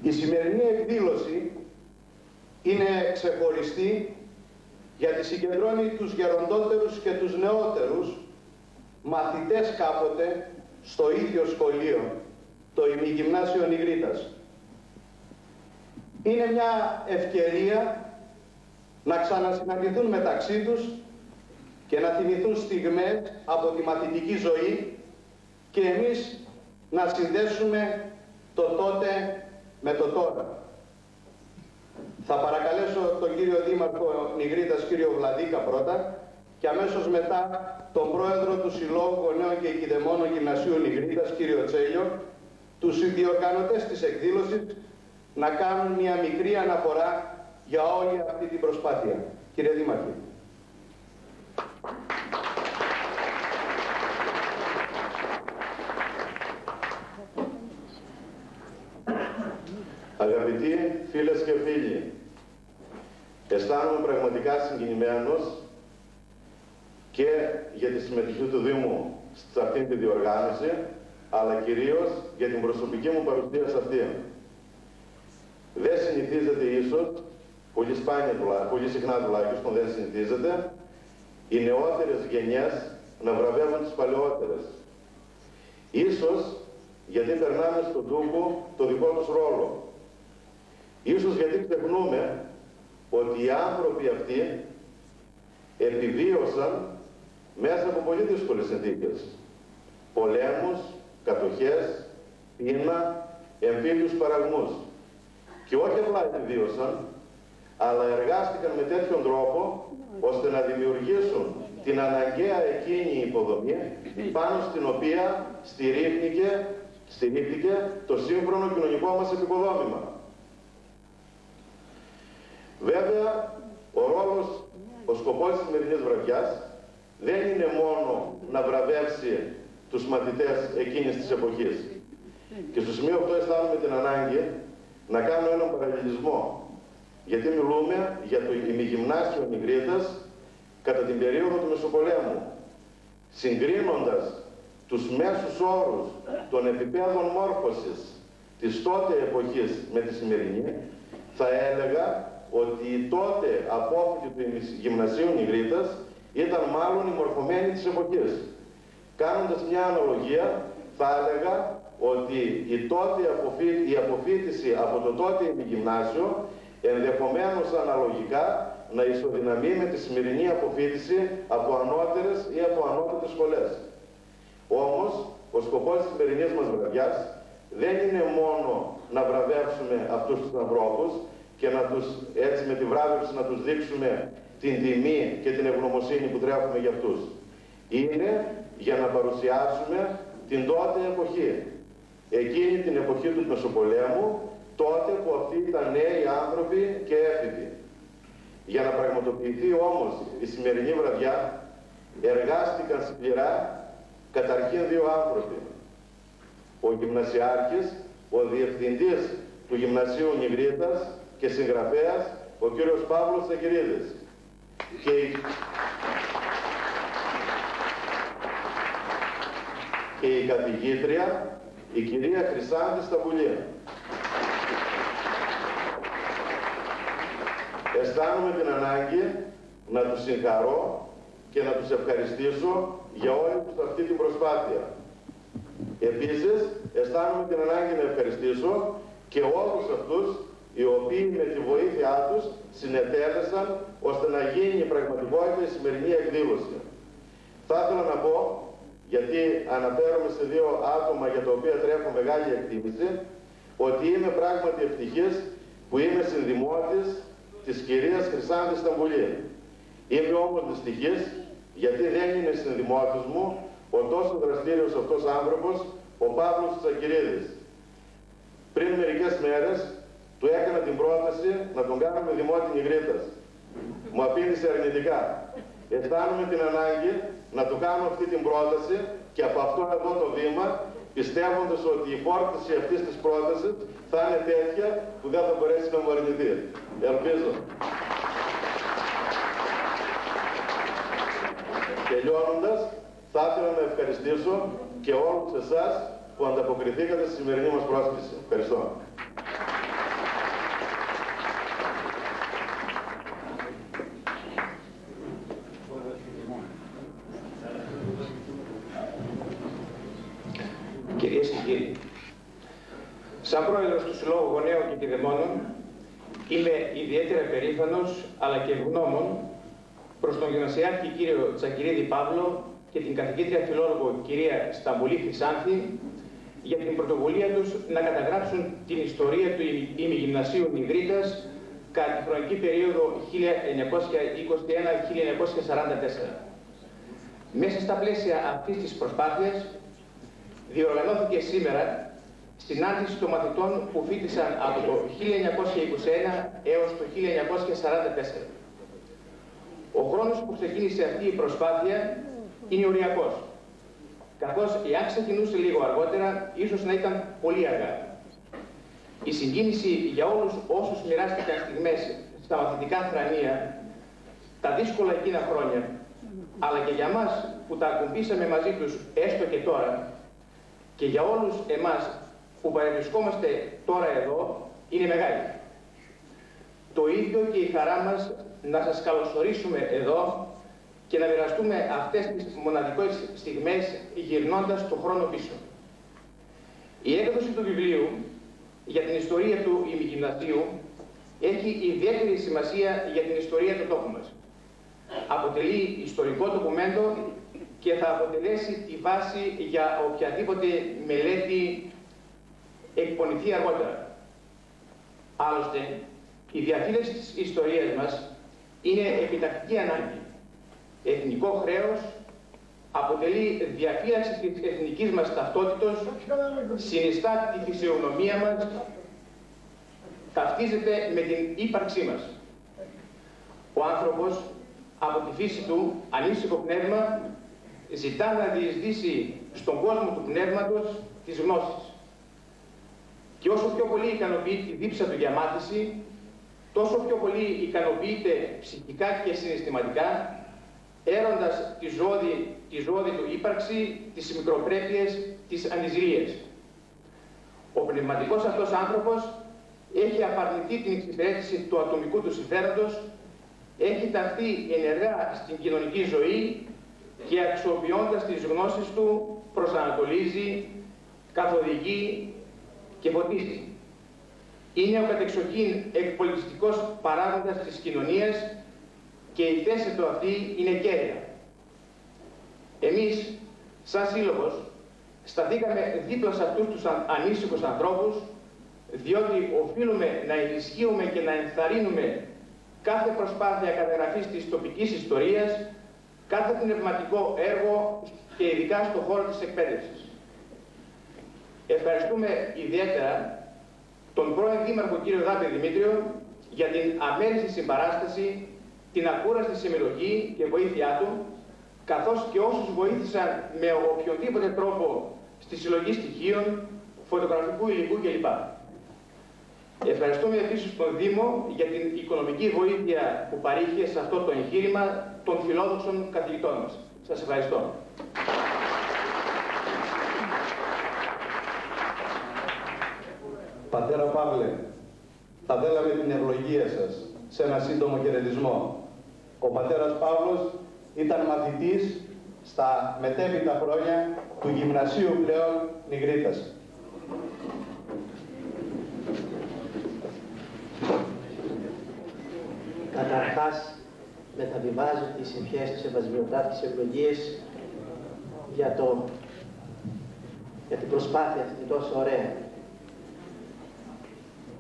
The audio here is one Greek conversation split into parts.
Η σημερινή εκδήλωση είναι ξεχωριστή γιατί συγκεντρώνει τους γεροντότερους και τους νεότερους μαθητές κάποτε στο ίδιο σχολείο, το ημιγυμνάσιο Νιγρίτας. Είναι μια ευκαιρία να ξανασυναντηθούν μεταξύ τους και να θυμηθούν στιγμές από τη μαθητική ζωή και εμείς να συνδέσουμε το τότε με το τώρα. Θα παρακαλέσω τον κύριο Δήμαρχο Νιγρίτας, κύριο Βλαδίκα πρώτα, και αμέσως μετά τον πρόεδρο του Συλλόγου Γονέων και Οικειδαιμόνων Γυμνασίου Νιγρίτας, κύριο Τσέλιο, τους διοργανωτές της εκδήλωσης, να κάνουν μια μικρή αναφορά για όλη αυτή την προσπάθεια. Κύριε Δήμαρχε. Αγαπητοί φίλες και φίλοι, αισθάνομαι πραγματικά συγκινημένος και για τη συμμετοχή του Δήμου σε αυτήν τη διοργάνωση, αλλά κυρίως για την προσωπική μου παρουσία σε αυτήν. Δεν συνηθίζεται ίσως, πολύ συχνά τουλάχιστον δεν συνηθίζεται, οι νεότερες γενιές να βραβεύουν τις παλαιότερες. Ίσως γιατί περνάμε στον τούμπο το δικό τους ρόλο. Ίσως γιατί ξεχνούμε ότι οι άνθρωποι αυτοί επιβίωσαν μέσα από πολύ δύσκολες συνθήκες. Πολέμους, κατοχές, πείνα, εμφύλιους παραγμούς. Και όχι απλά επιβίωσαν, αλλά εργάστηκαν με τέτοιον τρόπο ώστε να δημιουργήσουν την αναγκαία εκείνη υποδομή πάνω στην οποία στηρίχθηκε το σύγχρονο κοινωνικό μας επικοδόμημα. Βέβαια, ο σκοπός της σημερινής βραδιάς δεν είναι μόνο να βραβεύσει τους μαθητές εκείνης της εποχής. Και στο σημείο αυτό αισθάνομαι την ανάγκη να κάνω έναν παραλληλισμό. Γιατί μιλούμε για το ημιγυμνάσιο Νιγρίτας κατά την περίοδο του Μεσοπολέμου. Συγκρίνοντας τους μέσους όρους των επιπέδων μόρφωσης της τότε εποχής με τη σημερινή, θα έλεγα ότι οι τότε απόφοιτοι του γυμνασίου Νιγρίτας ήταν μάλλον οι μορφωμένοι της εποχής. Κάνοντας μια αναλογία, θα έλεγα ότι η αποφοίτηση από το τότε ημιγυμνάσιο ενδεχομένως αναλογικά να ισοδυναμεί με τη σημερινή αποφοίτηση από ανώτερες ή από ανώτατες σχολές. Όμως, ο σκοπός της σημερινής μας βραδιάς δεν είναι μόνο να βραβεύσουμε αυτούς τους ανθρώπους και να τους, έτσι με τη βράβευση να τους δείξουμε την τιμή και την ευγνωμοσύνη που τρέφουμε για αυτούς. Είναι για να παρουσιάσουμε την τότε εποχή. Εκείνη την εποχή του Μεσοπολέμου, τότε που αυτοί ήταν νέοι άνθρωποι και έφηβοι. Για να πραγματοποιηθεί όμως η σημερινή βραδιά, εργάστηκαν σκληρά καταρχήν δύο άνθρωποι. Ο γυμνασιάρχης, ο διευθυντής του Γυμνασίου Νιγρίτας και συγγραφέας, ο κύριος Παύλος Σακυρίδης. Και η καθηγήτρια, η κυρία Χρυσάνθη Σταμπουλή. Αισθάνομαι την ανάγκη να τους συγχαρώ και να τους ευχαριστήσω για όλη τους αυτή την προσπάθεια. Επίσης, αισθάνομαι την ανάγκη να ευχαριστήσω και όλους αυτούς οι οποίοι με τη βοήθειά τους συνετέλεσαν ώστε να γίνει πραγματικότητα η σημερινή εκδήλωση. Θα ήθελα να πω, γιατί αναφέρομαι σε δύο άτομα για τα οποία τρέφω μεγάλη εκτίμηση, ότι είμαι πράγματι ευτυχής που είμαι συνδημότης της κυρίας Χρυσάνθης Σταμπουλή. Είμαι όμως δυστυχής γιατί δεν είναι συνδημότης μου ο τόσο δραστήριος αυτός άνθρωπος, ο Παύλος Σακυρίδης. Πριν μερικές μέρες του έκανα την πρόταση να τον κάνουμε δημότη Νιγρίτας. Μου απήντησε αρνητικά. Αισθάνομαι την ανάγκη να του κάνω αυτή την πρόταση και από αυτό εδώ το βήμα, πιστεύοντας ότι η φόρτιση αυτής της πρότασης θα είναι τέτοια που δεν θα μπορέσει να μου αρνηθεί. Ελπίζω. Τελειώνοντας, θα ήθελα να ευχαριστήσω και όλους εσάς που ανταποκριθήκατε στη σημερινή μας πρόσκληση. Ευχαριστώ. Σαν πρόεδρος του Συλλόγου Γονέων και Κηδεμόνων, είμαι ιδιαίτερα περήφανος αλλά και ευγνώμων προς τον γυμνασιάρχη κύριο Τσακυρίδη Παύλο και την καθηγήτρια φιλόλογο κυρία Σταμπουλή Χρυσάνθη για την πρωτοβουλία τους να καταγράψουν την ιστορία του ημιγυμνασίου Νιγρίτας κατά τη χρονική περίοδο 1921-1944. Μέσα στα πλαίσια αυτής της προσπάθειας διοργανώθηκε σήμερα συνάντηση των μαθητών που φοιτήσαν από το 1921 έως το 1944. Ο χρόνος που ξεκίνησε αυτή η προσπάθεια είναι οριακός, καθώς εάν ξεκινούσε λίγο αργότερα, ίσως να ήταν πολύ αργά. Η συγκίνηση για όλους όσους μοιράστηκαν στιγμές στα μαθητικά θρανία τα δύσκολα εκείνα χρόνια, αλλά και για μας που τα ακουμπήσαμε μαζί τους έστω και τώρα, και για όλους εμάς που παρευρισκόμαστε τώρα εδώ, είναι μεγάλη. Το ίδιο και η χαρά μας να σας καλωσορίσουμε εδώ και να μοιραστούμε αυτές τις μοναδικές στιγμές γυρνώντας το χρόνο πίσω. Η έκδοση του βιβλίου για την ιστορία του ημιγυμνασίου έχει ιδιαίτερη σημασία για την ιστορία του τόπου μας. Αποτελεί ιστορικό ντοκουμέντο και θα αποτελέσει τη βάση για οποιαδήποτε μελέτη εκπονηθεί αργότερα. Άλλωστε, η διαφύλαξη της ιστορίας μας είναι επιτακτική ανάγκη. Εθνικό χρέος, αποτελεί διαφύλαξη της εθνικής μας ταυτότητος, συνιστά τη φυσιογνωμία μας, ταυτίζεται με την ύπαρξή μας. Ο άνθρωπος, από τη φύση του, ανήσυχο πνεύμα, ζητά να διεισδύσει στον κόσμο του πνεύματος της γνώσης. Και όσο πιο πολύ ικανοποιεί τη δίψα του για μάθηση, τόσο πιο πολύ ικανοποιείται ψυχικά και συναισθηματικά, έροντας τη ζώδη του ύπαρξη, τις μικροπρέπειες, τις ανιζηλίες. Ο πνευματικός αυτός άνθρωπος έχει απαρνηθεί την εξυπηρέτηση του ατομικού του συμφέροντος, έχει ταχθεί ενεργά στην κοινωνική ζωή και αξιοποιώντας τις γνώσεις του προσανατολίζει, καθοδηγεί και φωτίζει. Είναι ο κατεξοχήν εκπολιτιστικός παράγοντας της κοινωνίας και η θέση του αυτή είναι κέρια. Εμείς, σαν σύλλογος, σταθήκαμε δίπλα σε αυτούς τους ανήσυχους ανθρώπους, διότι οφείλουμε να ενισχύουμε και να ενθαρρύνουμε κάθε προσπάθεια καταγραφής της τοπικής ιστορίας, κάθε πνευματικό έργο και ειδικά στον χώρο της εκπαίδευσης. Ευχαριστούμε ιδιαίτερα τον πρώην Δήμαρχο κύριο Δάπη Δημήτριο για την αμέριστη συμπαράσταση, την ακούραστη συμμετοχή και βοήθειά του, καθώς και όσους βοήθησαν με οποιονδήποτε τρόπο στη συλλογή στοιχείων, φωτογραφικού υλικού κλπ. Ευχαριστούμε επίσης τον Δήμο για την οικονομική βοήθεια που παρήχε σε αυτό το εγχείρημα των φιλόδοξων καθηγητών μας. Σας ευχαριστώ. Πατέρα Παύλε, θα θέλαμε την ευλογία σας σε ένα σύντομο χαιρετισμό. Ο πατέρας Παύλος ήταν μαθητής στα μετέπειτα χρόνια του Γυμνασίου πλέον Νιγρίτας. Καταρχάς, μεταβιβάζω τις ευχές του Σεβασμιωτάτης ευλογίες για την προσπάθεια αυτή τόσο ωραία.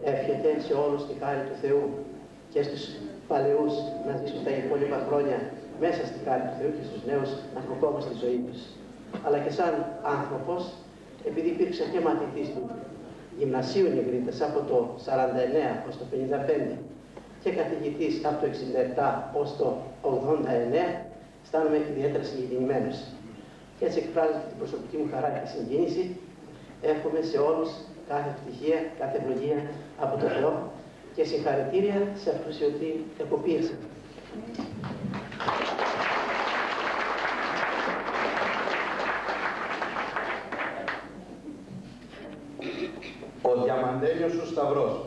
Εύχεται σε όλους τη χάρη του Θεού και στους παλαιούς να ζήσουν τα υπόλοιπα χρόνια μέσα στη χάρη του Θεού και στους νέους να έχουν ακόμα στη ζωή τους. Αλλά και σαν άνθρωπος, επειδή υπήρξα και μαθητής του Γυμνασίου Νιγρίτας από το 49 ως το 55 και καθηγητής από το 67 ως το 89, αισθάνομαι ιδιαίτερα συγκινημένος. Και έτσι εκφράζω την προσωπική μου χαρά και συγκίνηση. Εύχομαι σε όλους κάθε ευτυχία, κάθε ευλογία από τον Θεό και συγχαρητήρια σε αυτούς οι οποίοι εποπίεσαν. Ο διαμαντένιος σου σταυρός.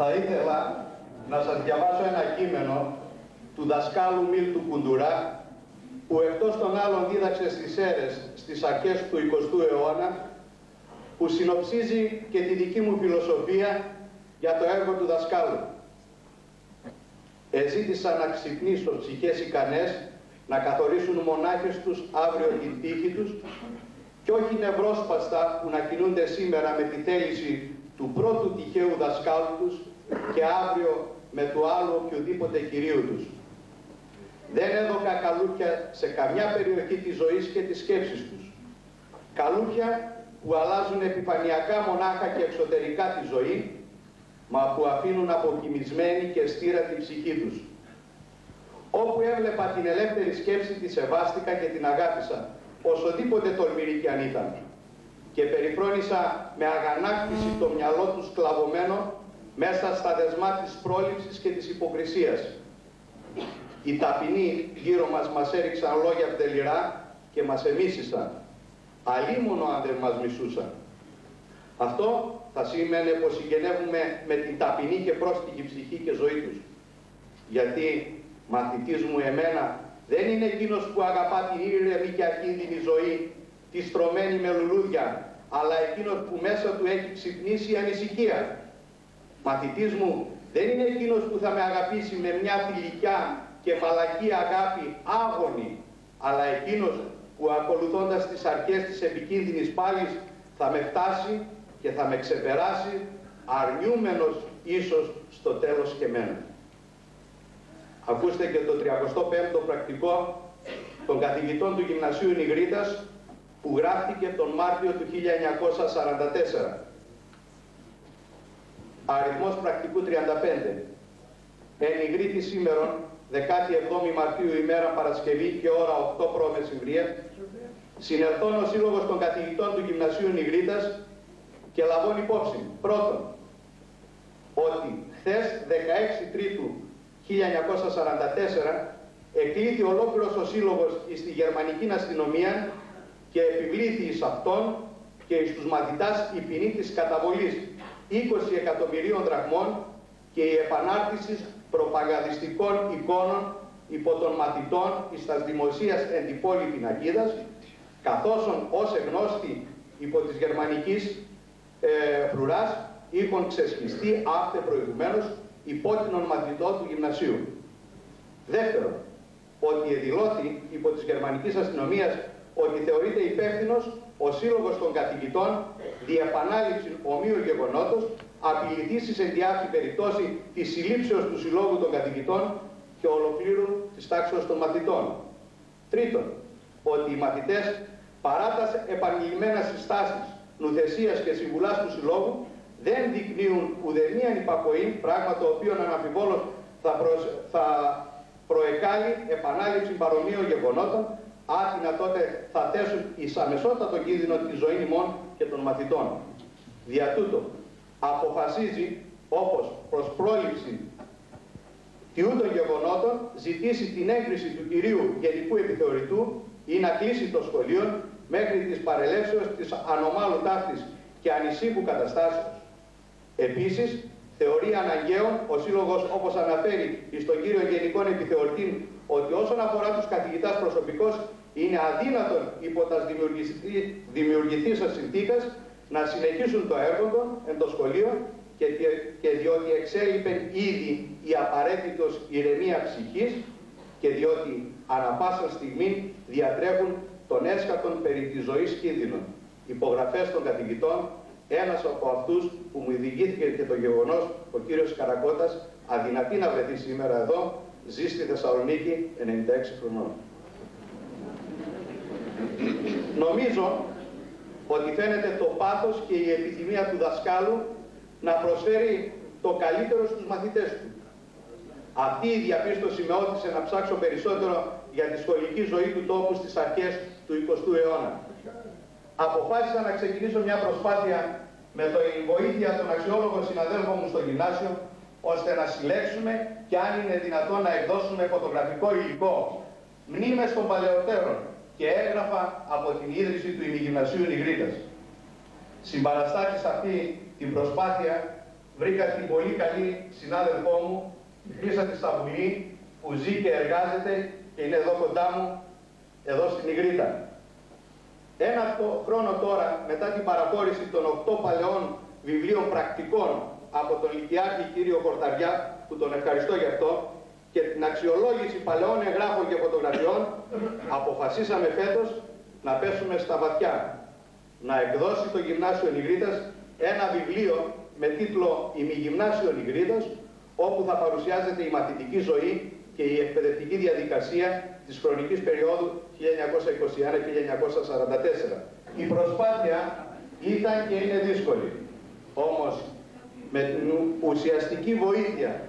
Θα ήθελα να σας διαβάσω ένα κείμενο του δασκάλου Μίλτου Κουντουρά, που εκτός των άλλων δίδαξε στις αίρες στις αρχές του 20ου αιώνα, που συνοψίζει και τη δική μου φιλοσοφία για το έργο του δασκάλου. Εζήτησα να ξυπνήσω ψυχές ικανές να καθορίσουν μονάχες τους αύριο την τύχη τους και όχι νευρόσπαστα που να κινούνται σήμερα με τη θέληση του πρώτου τυχαίου δασκάλου τους και αύριο με του άλλου οποιοδήποτε κυρίου τους. Δεν έδωκα καλούπια σε καμιά περιοχή της ζωής και της σκέψης τους. Καλούπια που αλλάζουν επιφανειακά μονάχα και εξωτερικά τη ζωή, μα που αφήνουν αποκοιμισμένη και στήρα τη ψυχή τους. Όπου έβλεπα την ελεύθερη σκέψη τη σεβάστηκα και την αγάπησα, οσοδήποτε τολμηρή κι αν ήταν, και περιφρόνησα με αγανάκτηση το μυαλό του σκλαβωμένο μέσα στα δεσμά της πρόληψης και της υποκρισίας. Οι ταπεινοί γύρω μας έριξαν λόγια βδελιρά και μας εμίσησαν, αλίμονο αν δεν μας μισούσαν. Αυτό θα σήμαινε πως συγγενεύουμε με την ταπεινή και πρόστιχη ψυχή και ζωή τους. Γιατί μαθητής μου εμένα δεν είναι εκείνος που αγαπά την ήρεμη και ακίνδυνη ζωή, τη στρωμένη με λουλούδια, αλλά εκείνος που μέσα του έχει ξυπνήσει η ανησυχία. Μαθητής μου δεν είναι εκείνος που θα με αγαπήσει με μια θηλυκιά και μαλακή αγάπη άγωνη, αλλά εκείνος που ακολουθώντας τις αρχές της επικίνδυνης πάλης θα με φτάσει και θα με ξεπεράσει, αρνιούμενος ίσως στο τέλος και μένα. Ακούστε και το 35ο πρακτικό των καθηγητών του Γυμνασίου Νιγρίτας, που γράφτηκε τον Μάρτιο του 1944. Αριθμός πρακτικού 35. Εν Νιγρίτη σήμερον, 17η Μαρτίου ημέρα Παρασκευή και ώρα 8 π.Μ. συνελθών ο Σύλλογος των Καθηγητών του Γυμνασίου Νιγρίτας και λαβών υπόψη. Πρώτον, ότι χθες 16 Τρίτου 1944 εκλήθη ολόκληρος ο Σύλλογος στη Γερμανική αστυνομία και επιβλήθη εις αυτόν και εις τους μαθητάς η ποινή της καταβολής 20 εκατομμυρίων δραχμών και η επανάρτηση προπαγανδιστικών εικόνων υπό των μαθητών εις τας δημοσίας εν τη πόλη πινακίδας, καθώς ως εγνώστη υπό της γερμανικής φρουράς είχον ξεσχιστεί αύτε προηγουμένως υπότινων μαθητών του γυμνασίου. Δεύτερον, ότι εδηλώθη υπό της γερμανικής αστυνομίας ότι θεωρείται υπεύθυνος ο Σύλλογος των Καθηγητών δι' επανάληψη ομοίου γεγονότος απειληθήσεις εν διάφη περιπτώσει της συλλήψεως του Συλλόγου των Καθηγητών και ολοκλήρου της τάξεως των μαθητών. Τρίτον, ότι οι μαθητές παρά τα επανειλημμένα συστάσεις, νουθεσίας και συμβουλάς του Συλλόγου δεν δεικνύουν ουδεμίαν υπακοή, πράγμα το οποίο αναμφιβόλως θα προεκάλει επανάληψη παρομοίων γεγονότων, άτινα τότε θα θέσουν εις αμεσότατο κίνδυνο τη ζωή ημών και των μαθητών. Δια τούτο αποφασίζει, όπως προς πρόληψη τιούτων γεγονότων, ζητήσει την έγκριση του κυρίου Γενικού Επιθεωρητού ή να κλείσει το σχολείο μέχρι της παρελεύσεως της ανομάλου ταύτης και ανησύχου καταστάσεως. Επίσης, θεωρεί αναγκαίον ο Σύλλογος, όπως αναφέρει στον κύριο Γενικό Επιθεωρητή, ότι όσον αφορά τους καθηγητάς προσωπικώς, είναι αδύνατον υπό τας δημιουργηθήσας συνθήκας να συνεχίσουν το έργο των εν το σχολείο και διότι εξέλιπεν ήδη η απαραίτητος ηρεμία ψυχής και διότι ανα πάσα στιγμή διατρέχουν των έσκατων περί της ζωής κίνδυνων. Υπογραφές των καθηγητών, ένας από αυτούς που μου διηγήθηκε και το γεγονός, ο κύριος Καρακώτας, αδυνατή να βρεθεί σήμερα εδώ, ζει στη Θεσσαλονίκη 96 χρονών. Νομίζω ότι φαίνεται το πάθος και η επιθυμία του δασκάλου να προσφέρει το καλύτερο στους μαθητές του. Αυτή η διαπίστωση με όθησε να ψάξω περισσότερο για τη σχολική ζωή του τόπου στις αρχές του 20ου αιώνα. Αποφάσισα να ξεκινήσω μια προσπάθεια με την βοήθεια των αξιόλογων συναδέλφων μου στο γυμνάσιο, ώστε να συλλέξουμε και αν είναι δυνατόν να εκδώσουμε φωτογραφικό υλικό, μνήμες των παλαιότερων και έγγραφα από την ίδρυση του ημιγυμνασίου Νιγρίτας. Συμπαραστάτης αυτή την προσπάθεια βρήκα την πολύ καλή συνάδελφό μου, τη Χρύσα τη Σταυρούλη, που ζει και εργάζεται και είναι εδώ κοντά μου, εδώ στην Ιγρήτα. Ένα χρόνο τώρα, μετά την παραχώρηση των 8 παλαιών βιβλίων πρακτικών από τον Λυκειάρχη κύριο Κορταριά, που τον ευχαριστώ γι' αυτό, και την αξιολόγηση παλαιών εγγράφων και φωτογραφιών, αποφασίσαμε φέτος να πέσουμε στα βαθιά. Να εκδώσει το Γυμνάσιο Ιγρήτας ένα βιβλίο με τίτλο «Ημιγυμνάσιο Ιγρήτας», όπου θα παρουσιάζεται η μαθητική ζωή και η εκπαιδευτική διαδικασία της χρονικής περίοδου 1921-1944. Η προσπάθεια ήταν και είναι δύσκολη. Όμως, με την ουσιαστική βοήθεια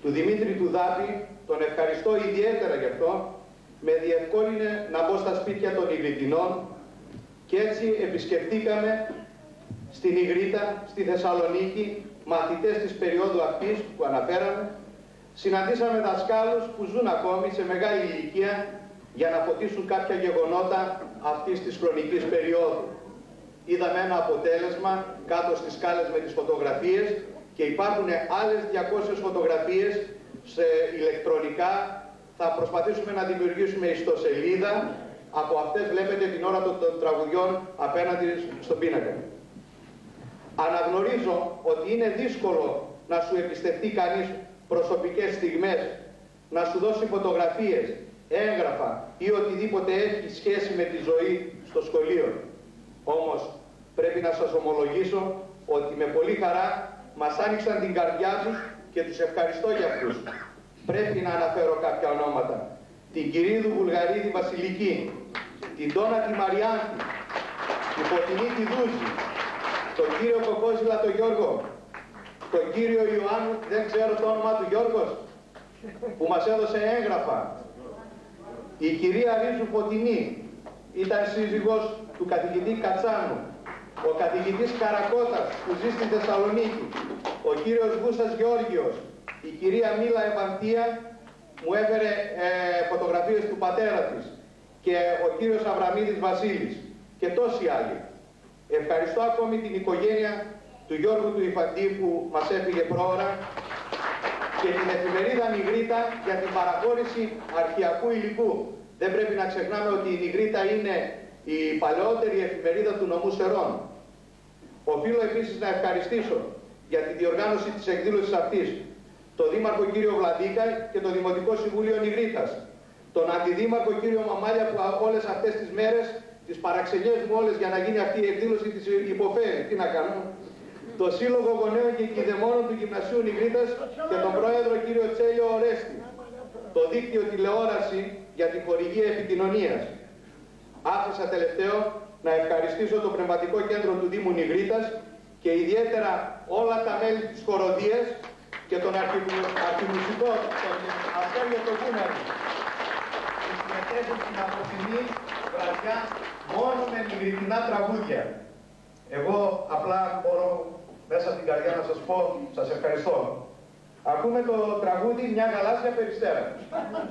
του Δημήτρη του Δάπη, τον ευχαριστώ ιδιαίτερα γι' αυτό, με διευκόλυνε να μπω στα σπίτια των Ιγρητινών και έτσι επισκεφτήκαμε στην Ιγρήτα, στη Θεσσαλονίκη, μαθητές της περίοδου αυτής που αναφέραμε. Συναντήσαμε δασκάλους που ζουν ακόμη σε μεγάλη ηλικία για να φωτίσουν κάποια γεγονότα αυτής της χρονικής περίοδου. Είδαμε ένα αποτέλεσμα κάτω στις σκάλες με τις φωτογραφίες και υπάρχουν άλλες 200 φωτογραφίες σε ηλεκτρονικά. Θα προσπαθήσουμε να δημιουργήσουμε ιστοσελίδα. Από αυτές βλέπετε την ώρα των τραγουδιών απέναντι στον πίνακα. Αναγνωρίζω ότι είναι δύσκολο να σου εμπιστευτεί κανείς προσωπικές στιγμές, να σου δώσει φωτογραφίες, έγγραφα ή οτιδήποτε έχει σχέση με τη ζωή στο σχολείο. Όμως πρέπει να σας ομολογήσω ότι με πολύ χαρά μας άνοιξαν την καρδιά τους και τους ευχαριστώ για αυτούς. Πρέπει να αναφέρω κάποια ονόματα. Την Κυρίδου Βουλγαρίδη Βασιλική, την Τόνα τη Μαριάντη, την Φωτεινή τη Δούζη, τον κύριο Κοκόζηλα τον Γιώργο, τον κύριο Ιωάννου, δεν ξέρω το όνομα του Γιώργος, που μας έδωσε έγγραφα. Η κυρία Ρίζου Φωτεινή ήταν σύζυγος του καθηγητή Κατσάνου. Ο καθηγητής Καρακώτας που ζει στη Θεσσαλονίκη. Ο κύριος Βούσας Γεώργιος. Η κυρία Μίλα Ευαντία μου έφερε φωτογραφίες του πατέρα της. Και ο κύριος Αβραμίδης Βασίλης. Και τόσοι άλλοι. Ευχαριστώ ακόμη την οικογένεια του Γιώργου του Ιφαντή που μας έφυγε πρόωρα και την εφημερίδα Νιγρήτα για την παραχώρηση αρχαιακού υλικού. Δεν πρέπει να ξεχνάμε ότι η Νιγρήτα είναι η παλαιότερη εφημερίδα του νομού Σερών. Οφείλω επίσης να ευχαριστήσω για τη διοργάνωση της εκδήλωσης αυτής τον Δήμαρχο κύριο Βλαντίκα και το Δημοτικό Συμβούλιο Νιγρήτας, τον Αντιδήμαρχο κύριο Μαμάλια που όλες αυτές τις μέρες, τις παραξενιές μου όλες για να γίνει αυτή η εκδήλωση της υποφέρει. Τι να κάνουμε. Το Σύλλογο Γονέων και Κηδεμόνων του Γυμνασίου Νιγρήτας και τον Πρόεδρο κύριο Τσέλιο Ορέστη. Το δίκτυο τηλεόραση για τη χορηγία επικοινωνίας. Άφησα τελευταίο να ευχαριστήσω το Πνευματικό Κέντρο του Δήμου Νιγρήτας και ιδιαίτερα όλα τα μέλη της χοροδίας και τον αρχιμουσικό, τον Αστέριο τον Κούμερη, που συμμετέχουν στην απόψινή βραδιά μόνο με νιγριτινά τραγούδια. Εγώ απλά μπορώ μέσα στην καρδιά να σας πω, σας ευχαριστώ. Ακούμε το τραγούδι «Μια γαλάζια περιστέρα». Μάνα,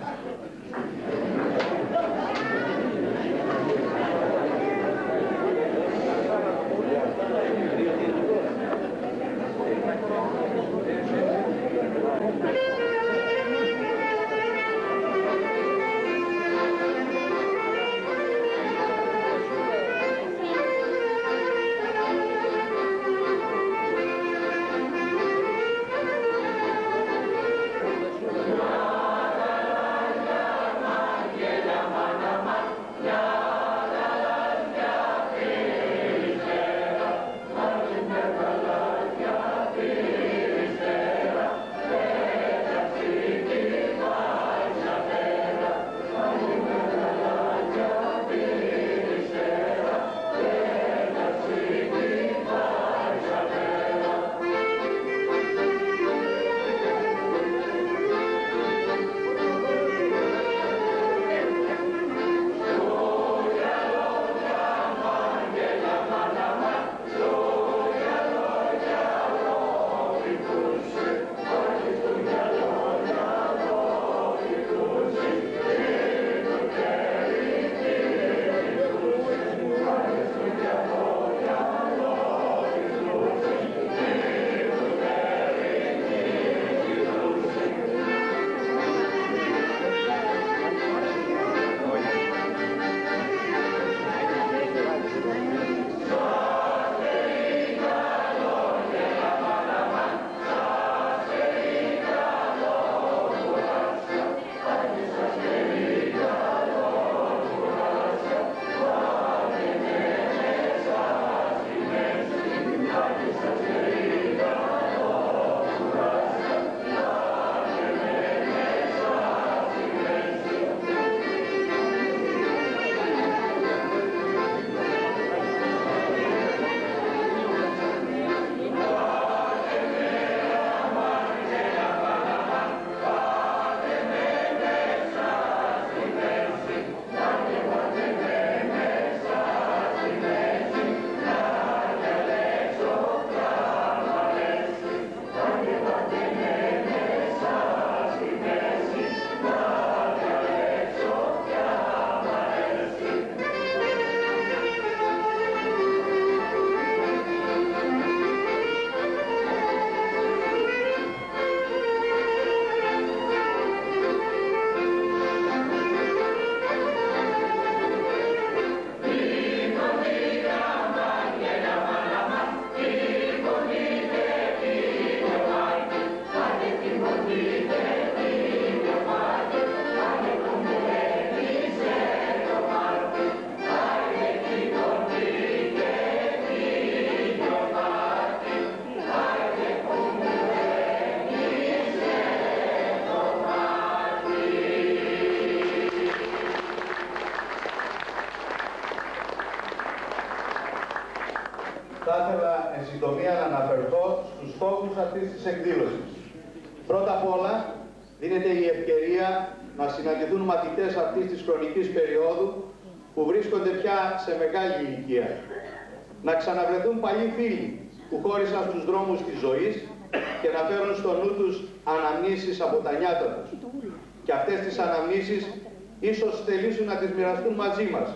θα ήθελα εν συντομία να αναφερθώ στους στόχους αυτής της εκδήλωσης. Πρώτα απ' όλα, δίνεται η ευκαιρία να συναντηθούν μαθητές αυτής της χρονικής περίοδου που βρίσκονται πια σε μεγάλη ηλικία. Να ξαναβρεθούν παλιοί φίλοι που χώρισαν στους δρόμους της ζωής και να φέρουν στο νου τους αναμνήσεις από τα νιάτα τους. Και αυτές τις αναμνήσεις ίσως θελήσουν να τις μοιραστούν μαζί μας.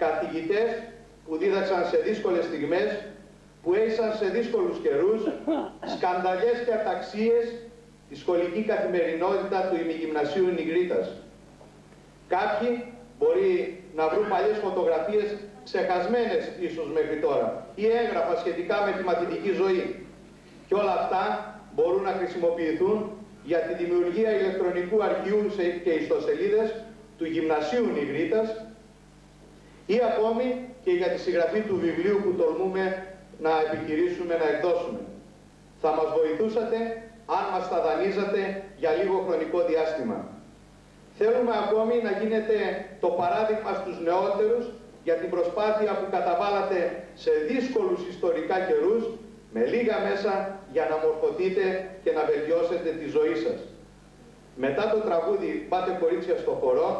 Καθηγητές που δίδαξαν σε δύσκολες στιγμές, που έζησαν σε δύσκολους καιρούς, σκανδαλιές και αταξίες, τη σχολική καθημερινότητα του ημιγυμνασίου Νιγρίτας. Κάποιοι μπορεί να βρουν παλιές φωτογραφίες ξεχασμένες ίσως μέχρι τώρα ή έγγραφα σχετικά με τη μαθητική ζωή. Και όλα αυτά μπορούν να χρησιμοποιηθούν για τη δημιουργία ηλεκτρονικού αρχείου και ιστοσελίδες του Γυμνασίου Νιγρίτας ή ακόμη και για τη συγγραφή του βιβλίου που τολμούμε να επιχειρήσουμε να εκδώσουμε. Θα μας βοηθούσατε αν μας τα δανείζατε για λίγο χρονικό διάστημα. Θέλουμε ακόμη να γίνετε το παράδειγμα στους νεότερους για την προσπάθεια που καταβάλατε σε δύσκολους ιστορικά καιρούς με λίγα μέσα για να μορφωθείτε και να βελτιώσετε τη ζωή σας. Μετά το τραγούδι «Πάτε κορίτσια στο χορό»,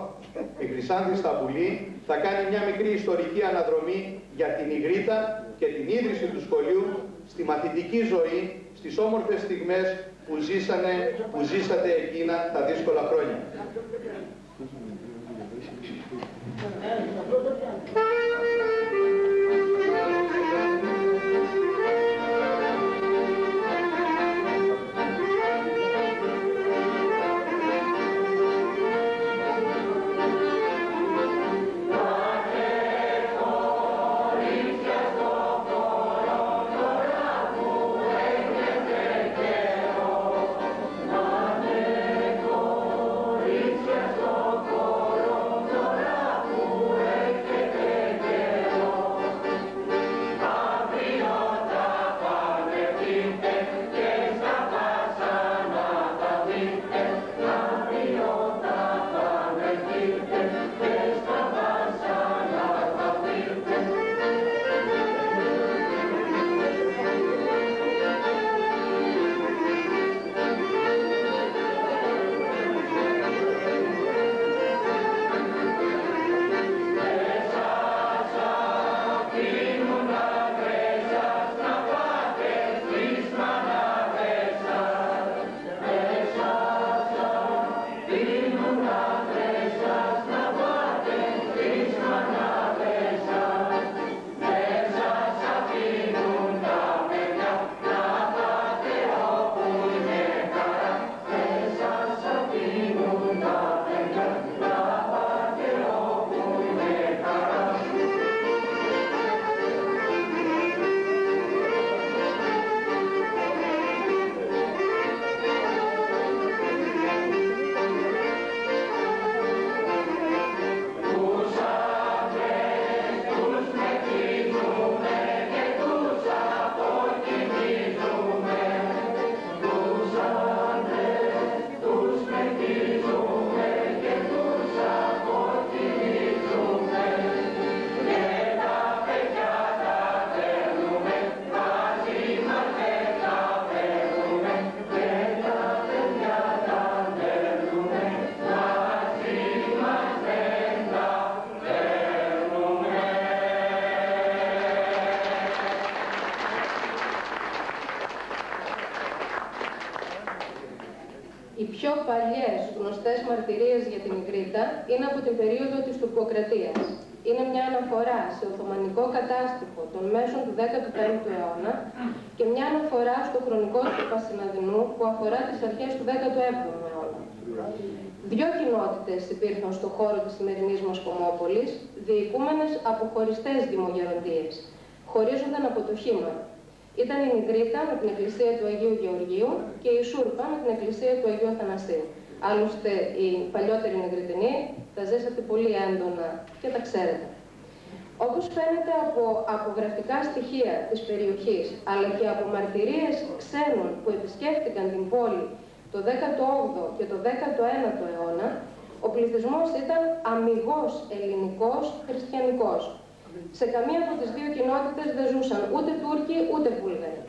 η Χρυσάνθη Σταμπουλή θα κάνει μια μικρή ιστορική αναδρομή για την Νιγρίτα και την ίδρυση του σχολείου στη μαθητική ζωή, στις όμορφες στιγμές που ζήσατε εκείνα τα δύσκολα χρόνια. Οι πιο παλιές γνωστές μαρτυρίες για την Νιγρίτα είναι από την περίοδο της τουρκοκρατίας. Είναι μια αναφορά σε οθωμανικό κατάστοιχο των μέσων του 15ου αιώνα και μια αναφορά στο χρονικό του Πασιναδινού που αφορά τις αρχές του 17ου αιώνα. Δύο κοινότητες υπήρχαν στον χώρο της σημερινής μας Κομόπολης, διοικούμενες από χωριστές δημογεροντίες. Χωρίζονταν από το χήμα. Ήταν η Νιγρίτα με την εκκλησία του Αγίου Γεωργίου και η Σούρπα με την εκκλησία του Αγίου Αθανασίου. Άλλωστε, οι παλιότεροι Νιγριτινοί τα ζήσατε πολύ έντονα και τα ξέρετε. Όπως φαίνεται από απογραφικά στοιχεία της περιοχής, αλλά και από μαρτυρίες ξένων που επισκέφτηκαν την πόλη το 18ο και το 19ο αιώνα, ο πληθυσμός ήταν αμιγώς ελληνικός χριστιανικός. Σε καμία από τις δύο κοινότητες δεν ζούσαν ούτε Τούρκοι ούτε Βούλγαροι.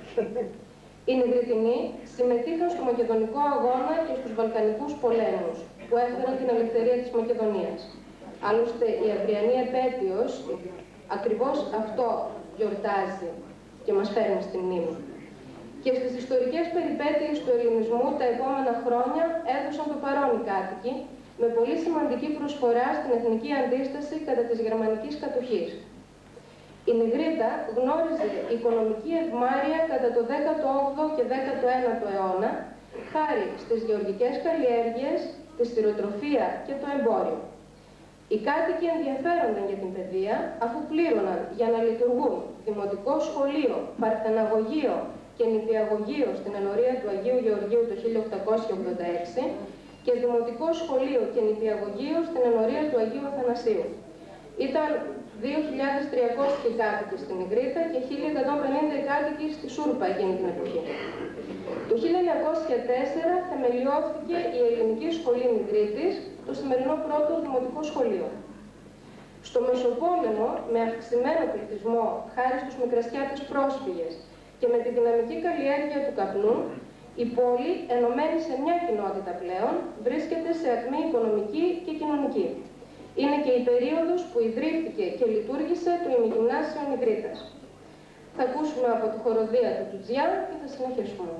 Οι Νιγριτινοί συμμετείχαν στο Μακεδονικό Αγώνα και στους Βαλκανικούς πολέμους που έφεραν την ελευθερία της Μακεδονίας. Άλλωστε η αυριανή επέτειος ακριβώς αυτό γιορτάζει και μας φέρνει στη μνήμη. Και στις ιστορικές περιπέτειες του ελληνισμού τα επόμενα χρόνια έδωσαν το παρόν οι κάτοικοι με πολύ σημαντική προσφορά στην εθνική αντίσταση κατά της γερμανικής κατοχής. Η Νιγρίτα γνώριζε οικονομική ευμάρεια κατά το 18ο και 19ο αιώνα χάρη στις γεωργικές καλλιέργειες, τη στηροτροφία και το εμπόριο. Οι κάτοικοι ενδιαφέρονταν για την παιδεία αφού πλήρωναν για να λειτουργούν δημοτικό σχολείο, παρθεναγωγείο και νηπιαγωγείο στην ενορία του Αγίου Γεωργίου το 1886 και δημοτικό σχολείο και νηπιαγωγείο στην ενορία του Αγίου Αθανασίου. Ήταν 2.300 οι κάτοικοι στην Νιγρίτα και 1.150 οι κάτοικοι στη Σούρπα εκείνη την εποχή. Το 1904 θεμελιώθηκε η Ελληνική Σχολή Νιγρίτης, το σημερινό πρώτο δημοτικό σχολείο. Στο Μεσοπόλεμο, με αυξημένο πληθυσμό χάρη στους μικρασιάτες πρόσφυγες και με τη δυναμική καλλιέργεια του καπνού, η πόλη, ενωμένη σε μια κοινότητα πλέον, βρίσκεται σε ακμή οικονομική και κοινωνική. Είναι και η περίοδος που ιδρύθηκε και λειτουργήσε το ημιγυμνάσιο Νιγρίτας. Θα ακούσουμε από τη χοροδία του Τζουτζιά και θα συνεχίσουμε.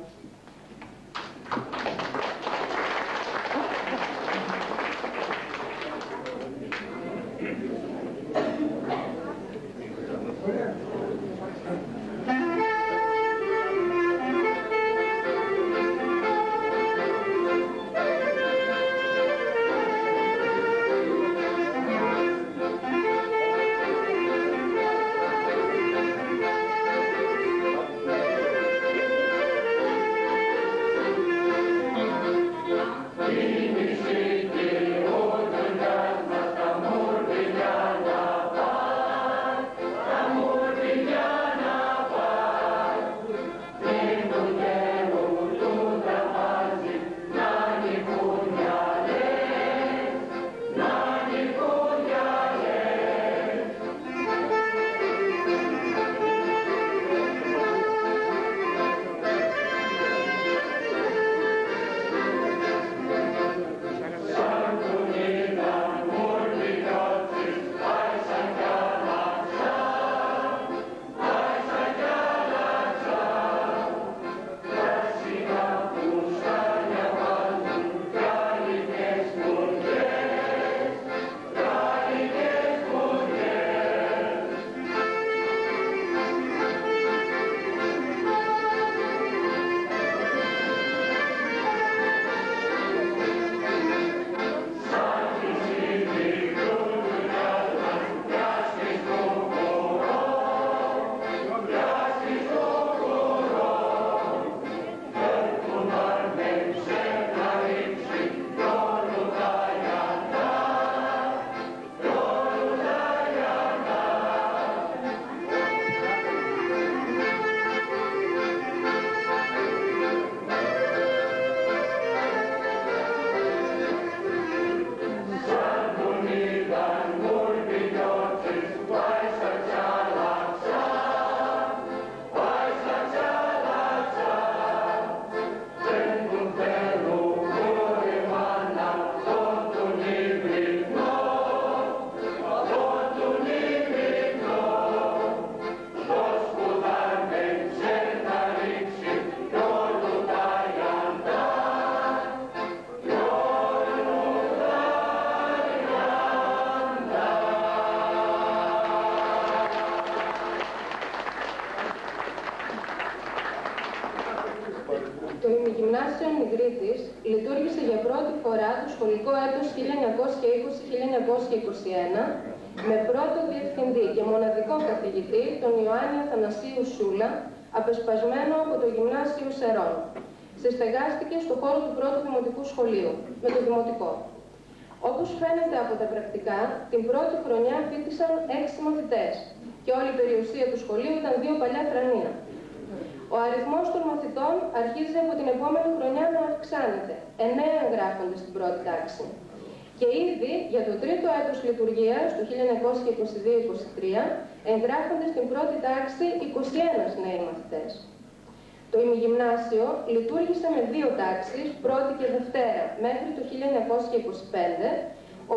Το ημιγυμνάσιο Νιγρίτης λειτουργήσε για πρώτη φορά το σχολικό έτος 1920-1921 με πρώτο διευθυντή και μοναδικό καθηγητή τον Ιωάννη Αθανασίου Σούλα, απεσπασμένο από το Γυμνάσιο Σερών. Συστεγάστηκε στο χώρο του πρώτου δημοτικού σχολείου, με το δημοτικό. Όπως φαίνεται από τα πρακτικά, την πρώτη χρονιά φοιτήσαν 6 μαθητές και όλη η περιουσία του σχολείου ήταν 2 παλιά θρανία. Ο αριθμός των μαθητών αρχίζει από την επόμενη χρονιά να αυξάνεται. 9 εγγράφονται στην πρώτη τάξη. Και ήδη για το τρίτο έτος λειτουργίας, το 1922-23, εγγράφονται στην πρώτη τάξη 21 νέοι μαθητές. Το ημιγυμνάσιο λειτουργήσε με 2 τάξεις, πρώτη και δευτέρα, μέχρι το 1925,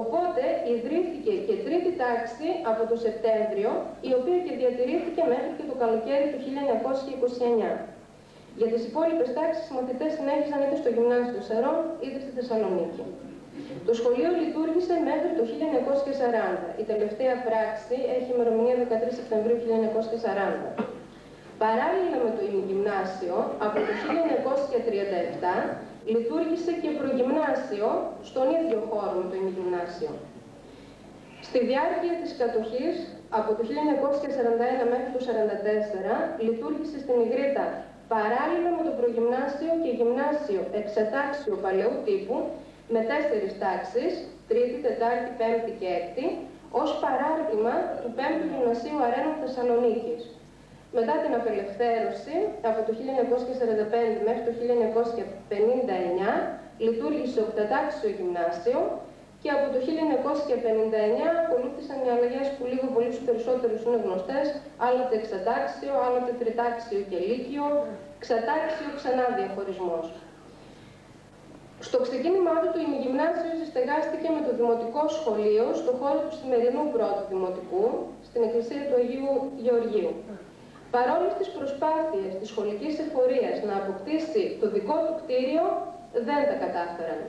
οπότε ιδρύθηκε και τρίτη τάξη από το Σεπτέμβριο, η οποία και διατηρήθηκε μέχρι και το καλοκαίρι του 1929. Για τις υπόλοιπες τάξεις, οι μαθητές συνέχιζαν είτε στο Γυμνάσιο Σαρών, είτε στη Θεσσαλονίκη. Το σχολείο λειτουργήσε μέχρι το 1940. Η τελευταία πράξη έχει ημερομηνία 13 Σεπτεμβρίου 1940. Παράλληλα με το ημιγυμνάσιο, από το 1937 λειτουργήσε και προγυμνάσιο στον ίδιο χώρο με το ημιγυμνάσιο. Στη διάρκεια της κατοχής, από το 1941 μέχρι το 1944, λειτουργήσε στην Ιγρήτα παράλληλα με το προγυμνάσιο και γυμνάσιο εξετάξιο παλαιού τύπου με 4 τάξεις, 3η, 4η, 5η και 6η, ως παράρτημα του 5ου Γυμνασίου Αρένων Θεσσαλονίκης. Μετά την απελευθέρωση, από το 1945 μέχρι το 1959, λειτουργήσε οκτατάξιο γυμνάσιο και από το 1959 ακολούθησαν οι αλλαγές που λίγο πολύ στους περισσότερους είναι γνωστές, άλλοτε εξατάξιο, άλλοτε τριτάξιο και λύκειο, ξατάξιο, ξανά διαχωρισμός. Στο ξεκίνημά του το ημιγυμνάσιο συστεγάστηκε με το Δημοτικό Σχολείο στο χώρο του σημερινού πρώτου Δημοτικού, στην εκκλησία του Αγίου Γεωργίου. Παρόλες τις προσπάθειες της σχολικής εφορίας να αποκτήσει το δικό του κτίριο, δεν τα κατάφεραν.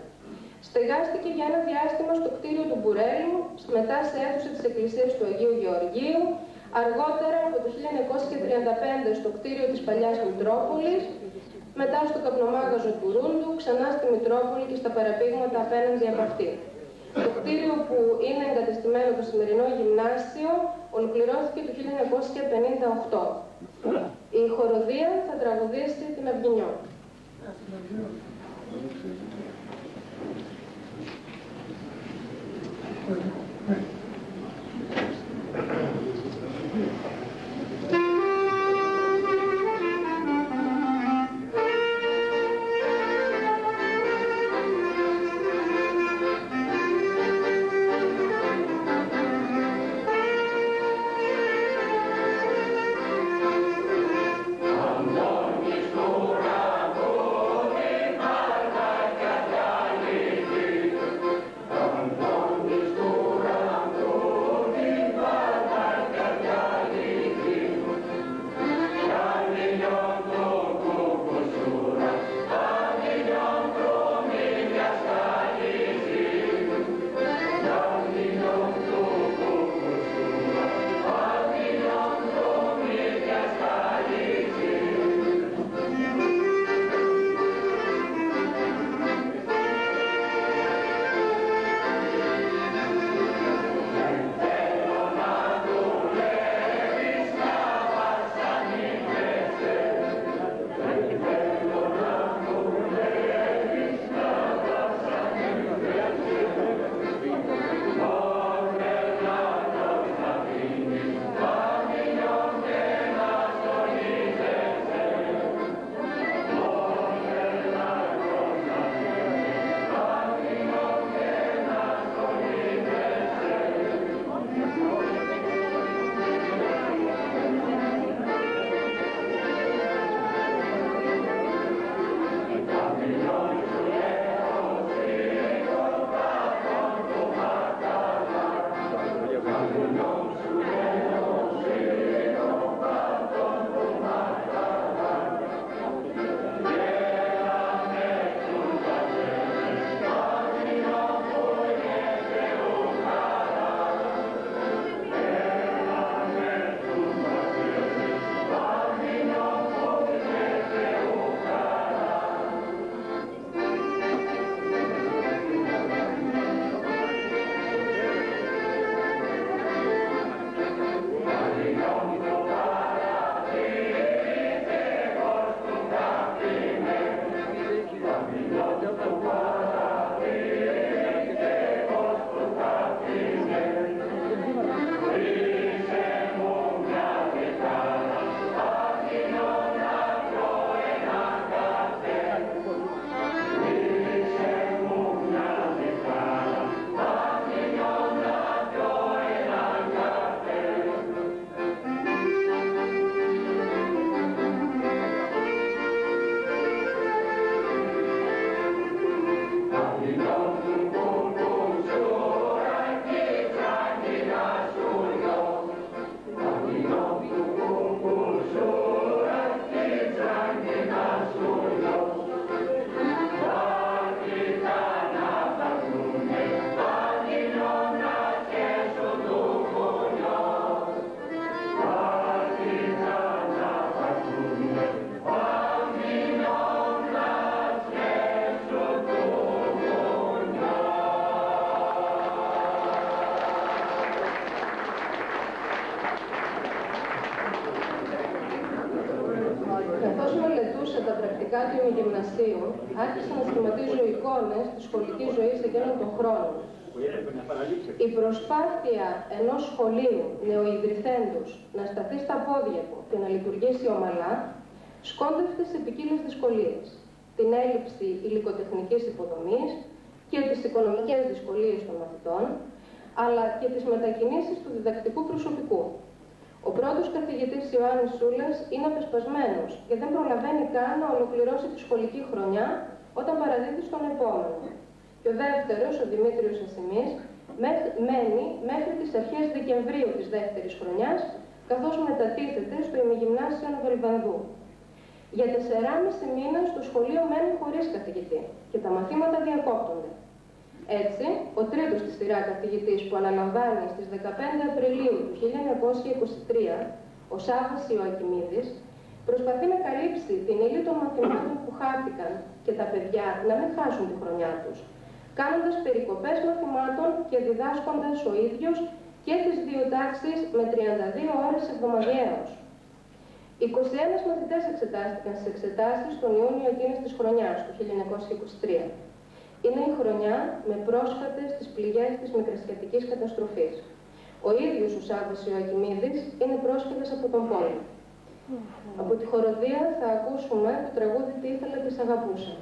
Στεγάστηκε για ένα διάστημα στο κτίριο του Μπουρέλου, μετά σε αίθουσα της εκκλησίας του Αγίου Γεωργίου, αργότερα από το 1935 στο κτίριο της Παλιάς Μητρόπολης, μετά στο καπνομάγαζο του Ρούντου, ξανά στη Μητρόπολη και στα παραπήγματα απέναντι από αυτή. Το κτίριο που είναι εγκατεστημένο το σημερινό γυμνάσιο ολοκληρώθηκε το 1958. Η χοροδία θα τραγουδήσει την Αυγινιό. Αντώνης του ουρανού την άρκα Καθώς μελετούσα τα πρακτικά του ημιγυμνασίου, άρχισα να σχηματίζω εικόνες της σχολικής ζωής εκείνων των χρόνων. Η προσπάθεια ενός σχολείου νεοειδρυθέντους να σταθεί στα πόδια του και να λειτουργήσει ομαλά, σκόντευτε σε ποικίλες δυσκολίες. Την έλλειψη υλικοτεχνικής υποδομής και τις οικονομικές δυσκολίες των μαθητών, αλλά και τις μετακινήσεις του διδακτικού προσωπικού. Ο πρώτος καθηγητής Ιωάννης Σούλας είναι απεσπασμένος και δεν προλαβαίνει καν να ολοκληρώσει τη σχολική χρονιά όταν παραδίδει στον επόμενο. Και ο δεύτερος, ο Δημήτριος Ασημής, μένει μέχρι τις αρχές Δεκεμβρίου της δεύτερης χρονιάς, καθώς μετατίθεται στο ημιγυμνάσιο Νοβελβανδού. Για 4,5 μήνες το σχολείο μένει χωρίς καθηγητή και τα μαθήματα διακόπτονται. Έτσι, ο τρίτος στη σειρά καθηγητής που αναλαμβάνει στις 15 Απριλίου του 1923, ο Σάββας Ιωακιμίδης, προσπαθεί να καλύψει την ύλη των μαθημάτων που χάθηκαν και τα παιδιά να μην χάσουν τη χρονιά τους, κάνοντας περικοπές μαθημάτων και διδάσκοντας ο ίδιος και τις δύο τάξεις με 32 ώρες εβδομαδιαίως. 21 μαθητές εξετάστηκαν στις εξετάσεις τον Ιούνιο εκείνης της χρονιάς, του 1923. Είναι η χρονιά με πρόσφατες τις πληγές της μικρασιατικής καταστροφής. Ο ίδιος ο Σάββας Ιωακιμίδης είναι πρόσφυγας από τον πόλεμο. Από τη χοροδία θα ακούσουμε το τραγούδι «Τι ήθελα και σ' αγαπούσα».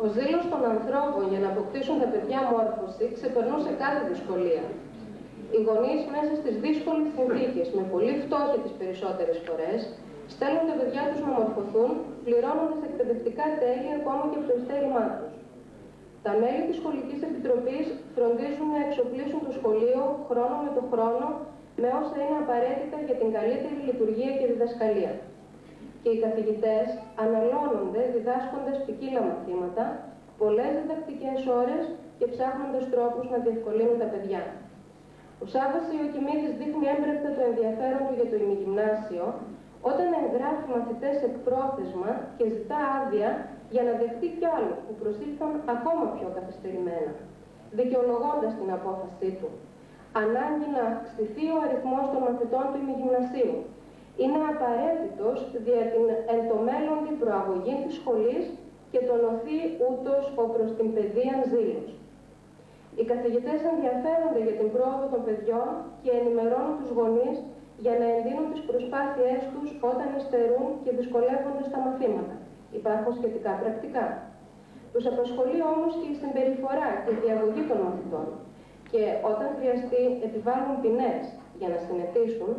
Ο ζήλος των ανθρώπων για να αποκτήσουν τα παιδιά μόρφωση ξεπερνούσε κάθε δυσκολία. Οι γονείς μέσα στις δύσκολες συνθήκες, με πολύ φτώχεια τις περισσότερες φορές, στέλνουν τα παιδιά τους να μορφωθούν, πληρώνοντας εκπαιδευτικά τέλη ακόμα και από το ειστέρημά τους. Τα μέλη της Σχολικής Επιτροπής φροντίζουν να εξοπλίσουν το σχολείο χρόνο με το χρόνο με όσα είναι απαραίτητα για την καλύτερη λειτουργία και διδασκαλία. Και οι καθηγητές αναλώνονται διδάσκοντας ποικίλα μαθήματα, πολλές διδακτικές ώρες και ψάχνοντας τρόπους να διευκολύνουν τα παιδιά. Ο Σάββας Ιωακιμίδης δείχνει έμπρακτα το ενδιαφέρον του για το ημιγυμνάσιο όταν εγγράφει μαθητές εκπρόθεσμα και ζητά άδεια για να δεχτεί κι άλλους που προσήλθαν ακόμα πιο καθυστερημένα, δικαιολογώντας την απόφασή του. Ανάγκη να αυξηθεί ο αριθμός των μαθητών του ημιγυμνασίου είναι απαραίτητος δια την εν το μέλλοντη προαγωγή της σχολής και τονωθεί ούτως προς την παιδείαν ζήλους. Οι καθηγητές ενδιαφέρονται για την πρόοδο των παιδιών και ενημερώνουν τους γονείς για να εντείνουν τις προσπάθειές τους όταν υστερούν και δυσκολεύονται στα μαθήματα. Υπάρχουν σχετικά πρακτικά. Τους απασχολεί όμως και η συμπεριφορά και η διαγωγή των μαθητών και όταν χρειαστεί επιβάλλουν ποινές για να συνετήσουν,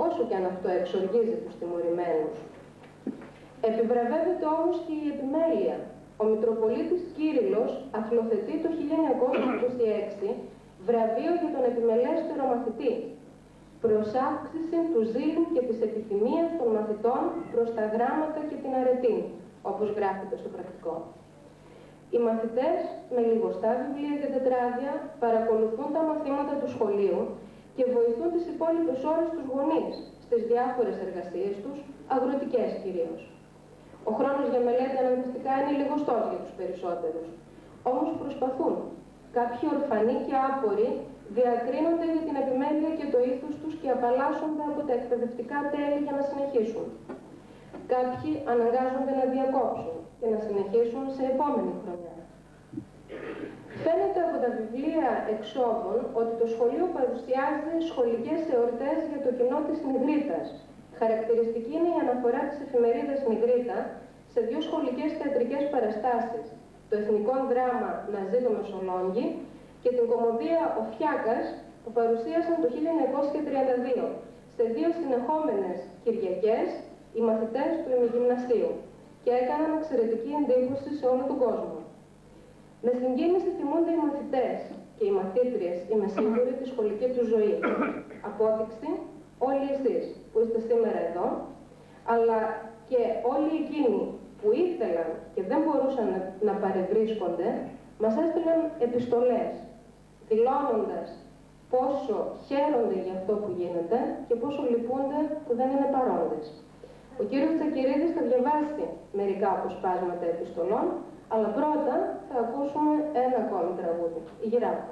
όσο και αν αυτό εξοργίζει τους τιμωρημένους. Επιβραβεύεται όμως και η επιμέλεια. Ο Μητροπολίτης Κύριλλος αθλοθετεί το 1926 βραβείο για τον επιμελέστερο μαθητή, προς αύξηση του ζήλου και της επιθυμίας των μαθητών προς τα γράμματα και την αρετή, όπως γράφεται στο πρακτικό. Οι μαθητές με λιγοστά βιβλία και τετράδια παρακολουθούν τα μαθήματα του σχολείου και βοηθούν τις υπόλοιπες ώρες τους γονείς στις διάφορες εργασίες τους, αγροτικές κυρίως. Ο χρόνος για μελέτη αναγκαστικά είναι λιγοστός για τους περισσότερους. Όμως προσπαθούν. Κάποιοι ορφανοί και άποροι διακρίνονται για την επιμέλεια και το ήθος τους και απαλλάσσονται από τα εκπαιδευτικά τέλη για να συνεχίσουν. Κάποιοι αναγκάζονται να διακόψουν και να συνεχίσουν σε επόμενη χρονιά. Φαίνεται από τα βιβλία εξόδων ότι το σχολείο παρουσιάζει σχολικές εορτές για το κοινό της Νιγρίτας. Χαρακτηριστική είναι η αναφορά της εφημερίδας Νιγρίτα σε δύο σχολικές θεατρικές παραστάσεις, το εθνικό δράμα «Ναζί το Μεσολόγγι» και την κομμωδία «Ο Φιάκας» που παρουσίασαν το 1932 σε δύο συνεχόμενες Κυριακές οι μαθητές του ημιγυμνασίου και έκαναν εξαιρετική εντύπωση σε όλο τον κόσμο. Με συγκίνηση θυμούνται οι μαθητές και οι μαθήτριες, είμαι σίγουρη, τη σχολική του ζωή. Απόδειξη, όλοι εσείς που είστε σήμερα εδώ, αλλά και όλοι εκείνοι που ήθελαν και δεν μπορούσαν να παρευρίσκονται, μας έστειλαν επιστολές, δηλώνοντας πόσο χαίρονται για αυτό που γίνεται και πόσο λυπούνται που δεν είναι παρόντες. Ο κύριος Τσακυρίδης θα διαβάσει μερικά αποσπάσματα επιστολών, αλλά πρώτα θα ακούσουμε ένα ακόμη τραγούδι, η Γυράφα.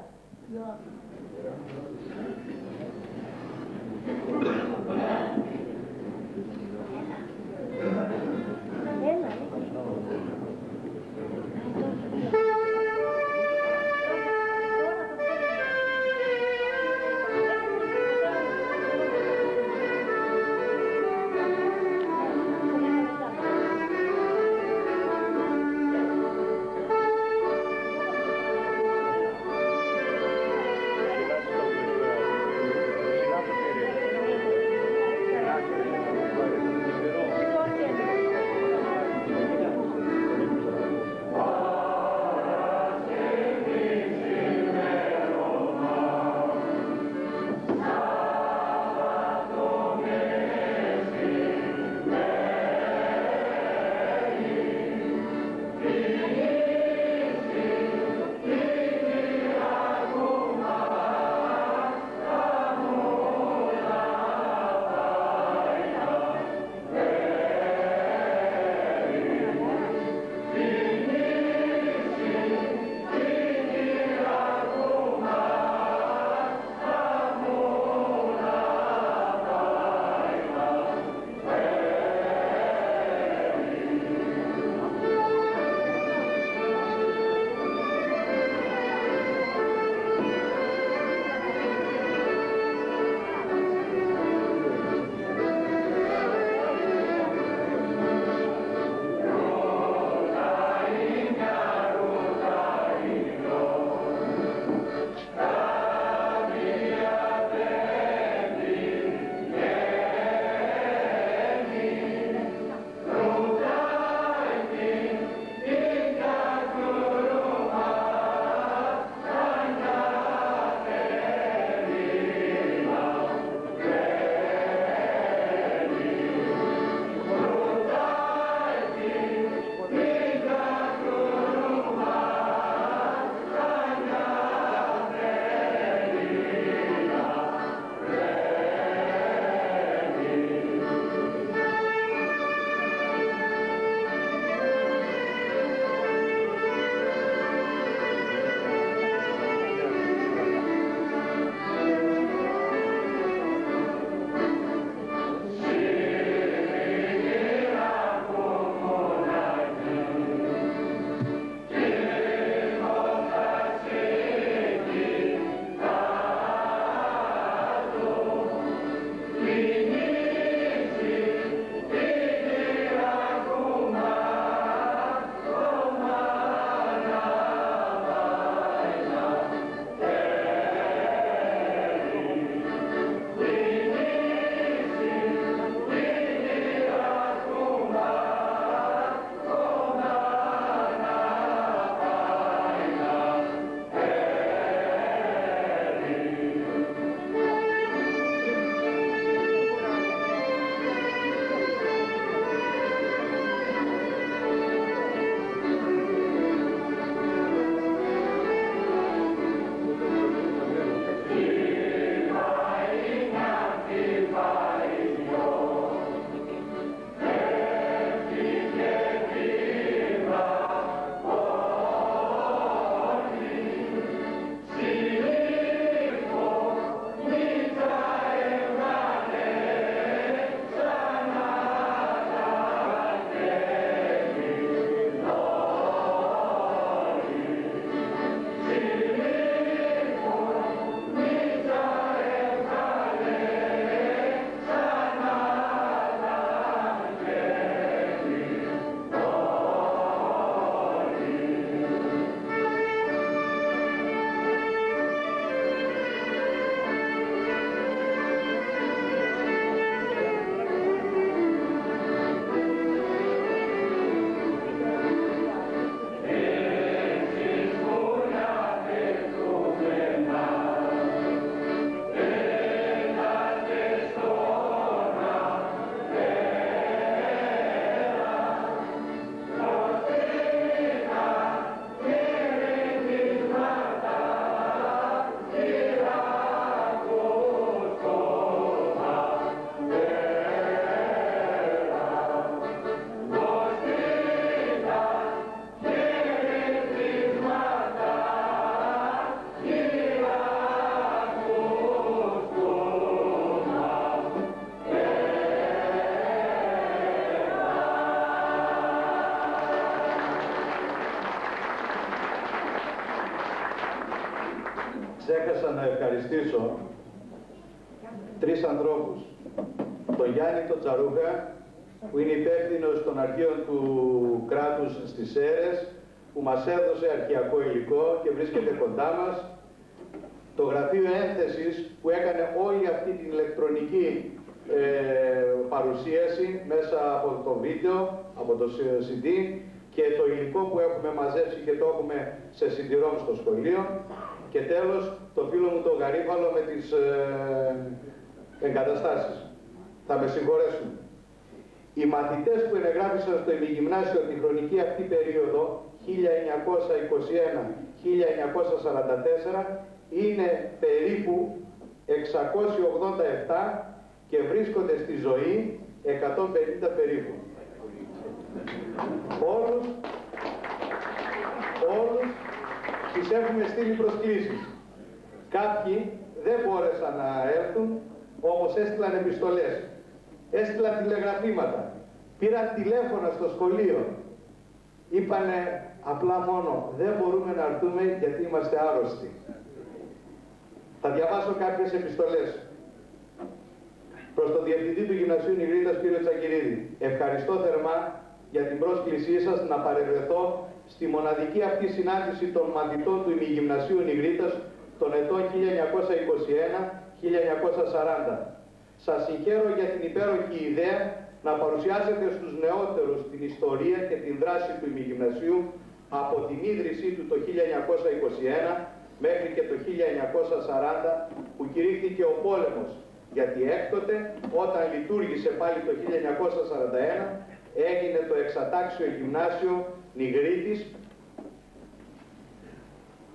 ξέχασα να ευχαριστήσω τρεις ανθρώπους. Τον Γιάννη τον Τσαρούχα, που είναι υπεύθυνος των αρχείων του κράτους στις Σέρρες, που μας έδωσε αρχαιακό υλικό και βρίσκεται κοντά μας. Το Γραφείο Ένθεσης, που έκανε όλη αυτή την ηλεκτρονική παρουσίαση μέσα από το βίντεο, από το CD, και το υλικό που έχουμε μαζέψει και το έχουμε σε CD-ROM στο σχολείο. Και τέλος, το φίλο μου τον Γαρίφαλο με τις εγκαταστάσεις. Θα με συγχωρέσουν. Οι μαθητές που ενεγράφησαν στο ημιγυμνάσιο τη χρονική αυτή περίοδο, 1921-1944, είναι περίπου 687 και βρίσκονται στη ζωή 150 περίπου. Όλους τις έχουμε στείλει προσκλήσεις. Κάποιοι δεν μπόρεσαν να έρθουν, όμως έστειλαν επιστολές, έστειλαν τηλεγραφήματα, πήραν τηλέφωνα στο σχολείο. Είπανε απλά μόνο, δεν μπορούμε να έρθουμε γιατί είμαστε άρρωστοι. Θα διαβάσω κάποιες επιστολές. Προς τον Διευθυντή του Γυμνασίου Νιγρίτας, κύριο Τσακυρίδη. Ευχαριστώ θερμά για την πρόσκλησή σας να παρευρεθώ στη μοναδική αυτή συνάντηση των μαθητών του ημιγυμνασίου Νιγρίτας των ετών 1921-1940. Σας συγχαίρω για την υπέροχη ιδέα να παρουσιάσετε στους νεότερους την ιστορία και την δράση του ημιγυμνασίου από την ίδρυσή του το 1921 μέχρι και το 1940, που κηρύχθηκε ο πόλεμος, γιατί έκτοτε όταν λειτουργήσε πάλι το 1941 έγινε το εξατάξιο γυμνάσιο Νιγρίτης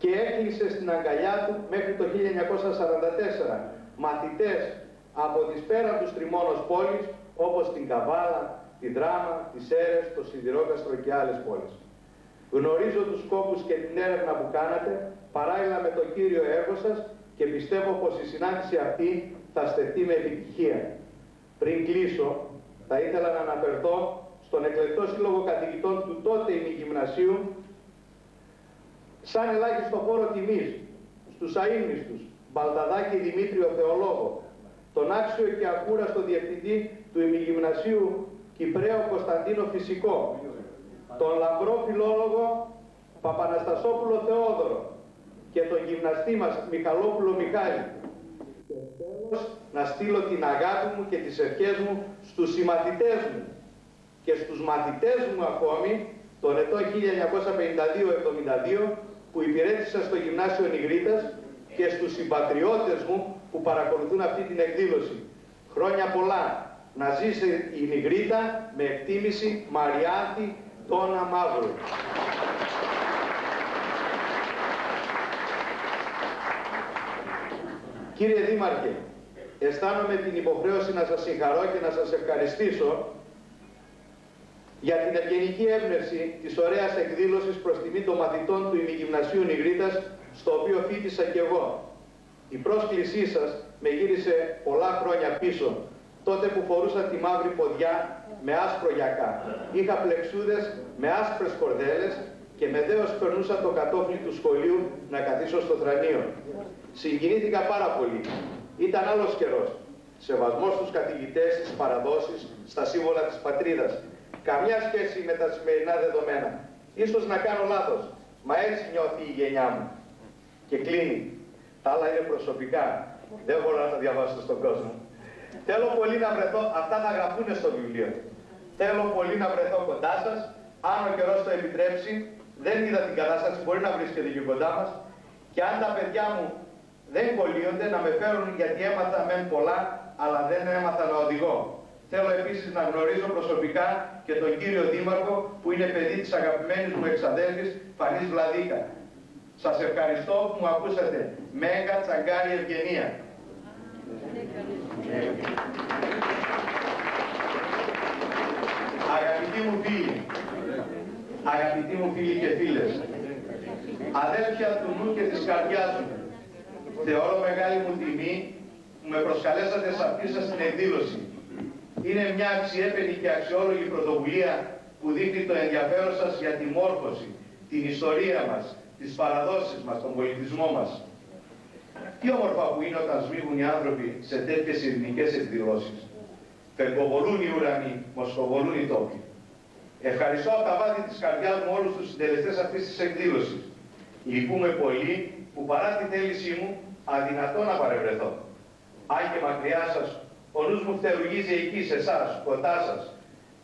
και έκλεισε στην αγκαλιά του μέχρι το 1944 μαθητές από τις πέραν του τριμώνος πόλης, όπως την Καβάλα, την Δράμα, τις Σέρρες, το Σιδηρόκαστρο και άλλες πόλεις. Γνωρίζω τους σκόπους και την έρευνα που κάνατε παράλληλα με το κύριο έργο σας και πιστεύω πως η συνάντηση αυτή θα στεφτεί με επιτυχία. Πριν κλείσω, θα ήθελα να αναφερθώ στον εκλεκτό σύλλογο καθηγητών του τότε ημιγυμνασίου σαν ελάχιστο φόρο τιμής στους αείμνηστους Μπαλταδάκη Δημήτριο Θεολόγο, τον άξιο και ακούραστο διευθυντή του ημιγυμνασίου Κυπραίο Κωνσταντίνο Φυσικό, τον λαμπρό φιλόλογο Παπαναστασόπουλο Θεόδωρο και τον γυμναστή μας Μιχαλόπουλο Μιχάλη. Και τέλος να στείλω την αγάπη μου και τις ευχές μου στους συμμαθητές μου και στους μαθητές μου ακόμη τον ετών 1952-72 που υπηρέτησα στο Γυμνάσιο Νιγρίτας και στους συμπατριώτες μου που παρακολουθούν αυτή την εκδήλωση. Χρόνια πολλά. Να ζήσει η Νιγρίτα με εκτίμηση Μαριάνθη Τόνα Μαύρου. Κύριε Δήμαρχε, αισθάνομαι την υποχρέωση να σας συγχαρώ και να σας ευχαριστήσω για την ευγενική έμπνευση της ωραίας εκδήλωσης προς τιμή των μαθητών του ημιγυμνασίου Νιγρίτας, στο οποίο φοιτήσα κι εγώ. Η πρόσκλησή σας με γύρισε πολλά χρόνια πίσω, τότε που φορούσα τη μαύρη ποδιά με άσπρο γιακά. Είχα πλεξούδες με άσπρες κορδέλες και με δέος περνούσα το κατόφλι του σχολείου να καθίσω στο θρανείο. Συγκινήθηκα πάρα πολύ. Ήταν άλλος καιρός. Σεβασμός στους καθηγητές, στις παραδόσεις, στα σύμβολα της πατρίδας. Καμιά σχέση με τα σημερινά δεδομένα. Ίσως να κάνω λάθος, μα έτσι νιώθει η γενιά μου. Και κλείνει. Τα άλλα είναι προσωπικά. Δεν μπορώ να τα διαβάσω στον κόσμο. Θέλω πολύ να βρεθώ, αυτά θα γραφούν στο βιβλίο. Θέλω πολύ να βρεθώ κοντά σας, αν ο καιρός το επιτρέψει. Δεν είδα την κατάσταση, μπορεί να βρίσκεται και κοντά μας. Και αν τα παιδιά μου δεν κολλείονται, να με φέρουν, γιατί έμαθα μεν πολλά, αλλά δεν έμαθα να οδηγώ. Θέλω επίσης να γνωρίζω προσωπικά και τον κύριο Δήμαρχο, που είναι παιδί της αγαπημένης μου εξαδέλφης Φανής Βλαδίκα. Σας ευχαριστώ που μου ακούσατε. Μέγα Τσαγκάρη Ευγενία. Αγαπητοί μου φίλοι και φίλες, αδέλφια του νου και της καρδιάς μου, θεωρώ μεγάλη μου τιμή που με προσκαλέσατε σε αυτή σας την εκδήλωση. Είναι μια αξιέπαινη και αξιόλογη πρωτοβουλία που δείχνει το ενδιαφέρον σας για τη μόρφωση, την ιστορία μας, τις παραδόσεις μας, τον πολιτισμό μας. Τι όμορφα που είναι όταν σμίγουν οι άνθρωποι σε τέτοιες ειρηνικές εκδηλώσεις. Φελκοβολούν οι ουρανοί, μοσχοβολούν οι τόποι. Ευχαριστώ από τα βάθη της καρδιάς μου όλους τους συντελεστές αυτής της εκδήλωσης. Λυπούμε πολύ που παρά τη θέλησή μου αδυνατό να παρευρεθώ. Αν και μακριά σας, ο νους μου φτερουγίζει εκεί σε εσάς, κοντά σας,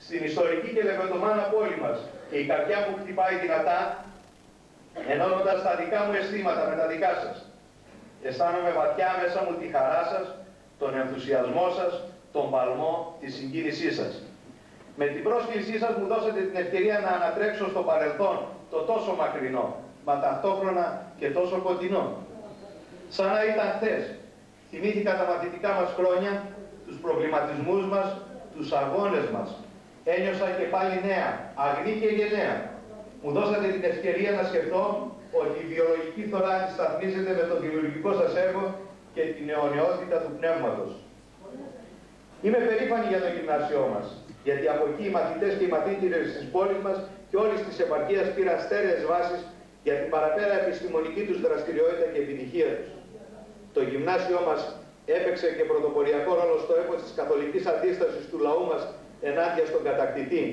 στην ιστορική και λεβεντομάνα πόλη μας, και η καρδιά μου χτυπάει δυνατά, ενώνοντας τα δικά μου αισθήματα με τα δικά σας. Αισθάνομαι βαθιά μέσα μου τη χαρά σας, τον ενθουσιασμό σας, τον παλμό, τη συγκίνησή σας. Με την πρόσκλησή σας μου δώσετε την ευκαιρία να ανατρέξω στο παρελθόν, το τόσο μακρινό, μα ταυτόχρονα και τόσο κοντινό. Σαν να ήταν χθες, θυμήθηκα τα μαθητικά μας χρόνια, τους προβληματισμούς μας, τους αγώνες μας. Ένιωσα και πάλι νέα, αγνή και γενναία. Μου δώσατε την ευκαιρία να σκεφτώ ότι η βιολογική θωρά αντισταθμίζεται με το δημιουργικό σας έργο και την αιωνιότητα του πνεύματος. Είμαι περήφανη για το γυμνάσιό μας, γιατί από εκεί οι μαθητές και οι μαθήτηρες της πόλης μας και όλης της επαρχίας πήραν στέρεες βάσεις για την παραπέρα επιστημονική τους δραστηριότητα και επιτυχία τους. Το γυμνάσιό μας έπαιξε και πρωτοποριακό ρόλο στο έπος της καθολικής αντίστασης του λαού μας ενάντια στον κατακτητή.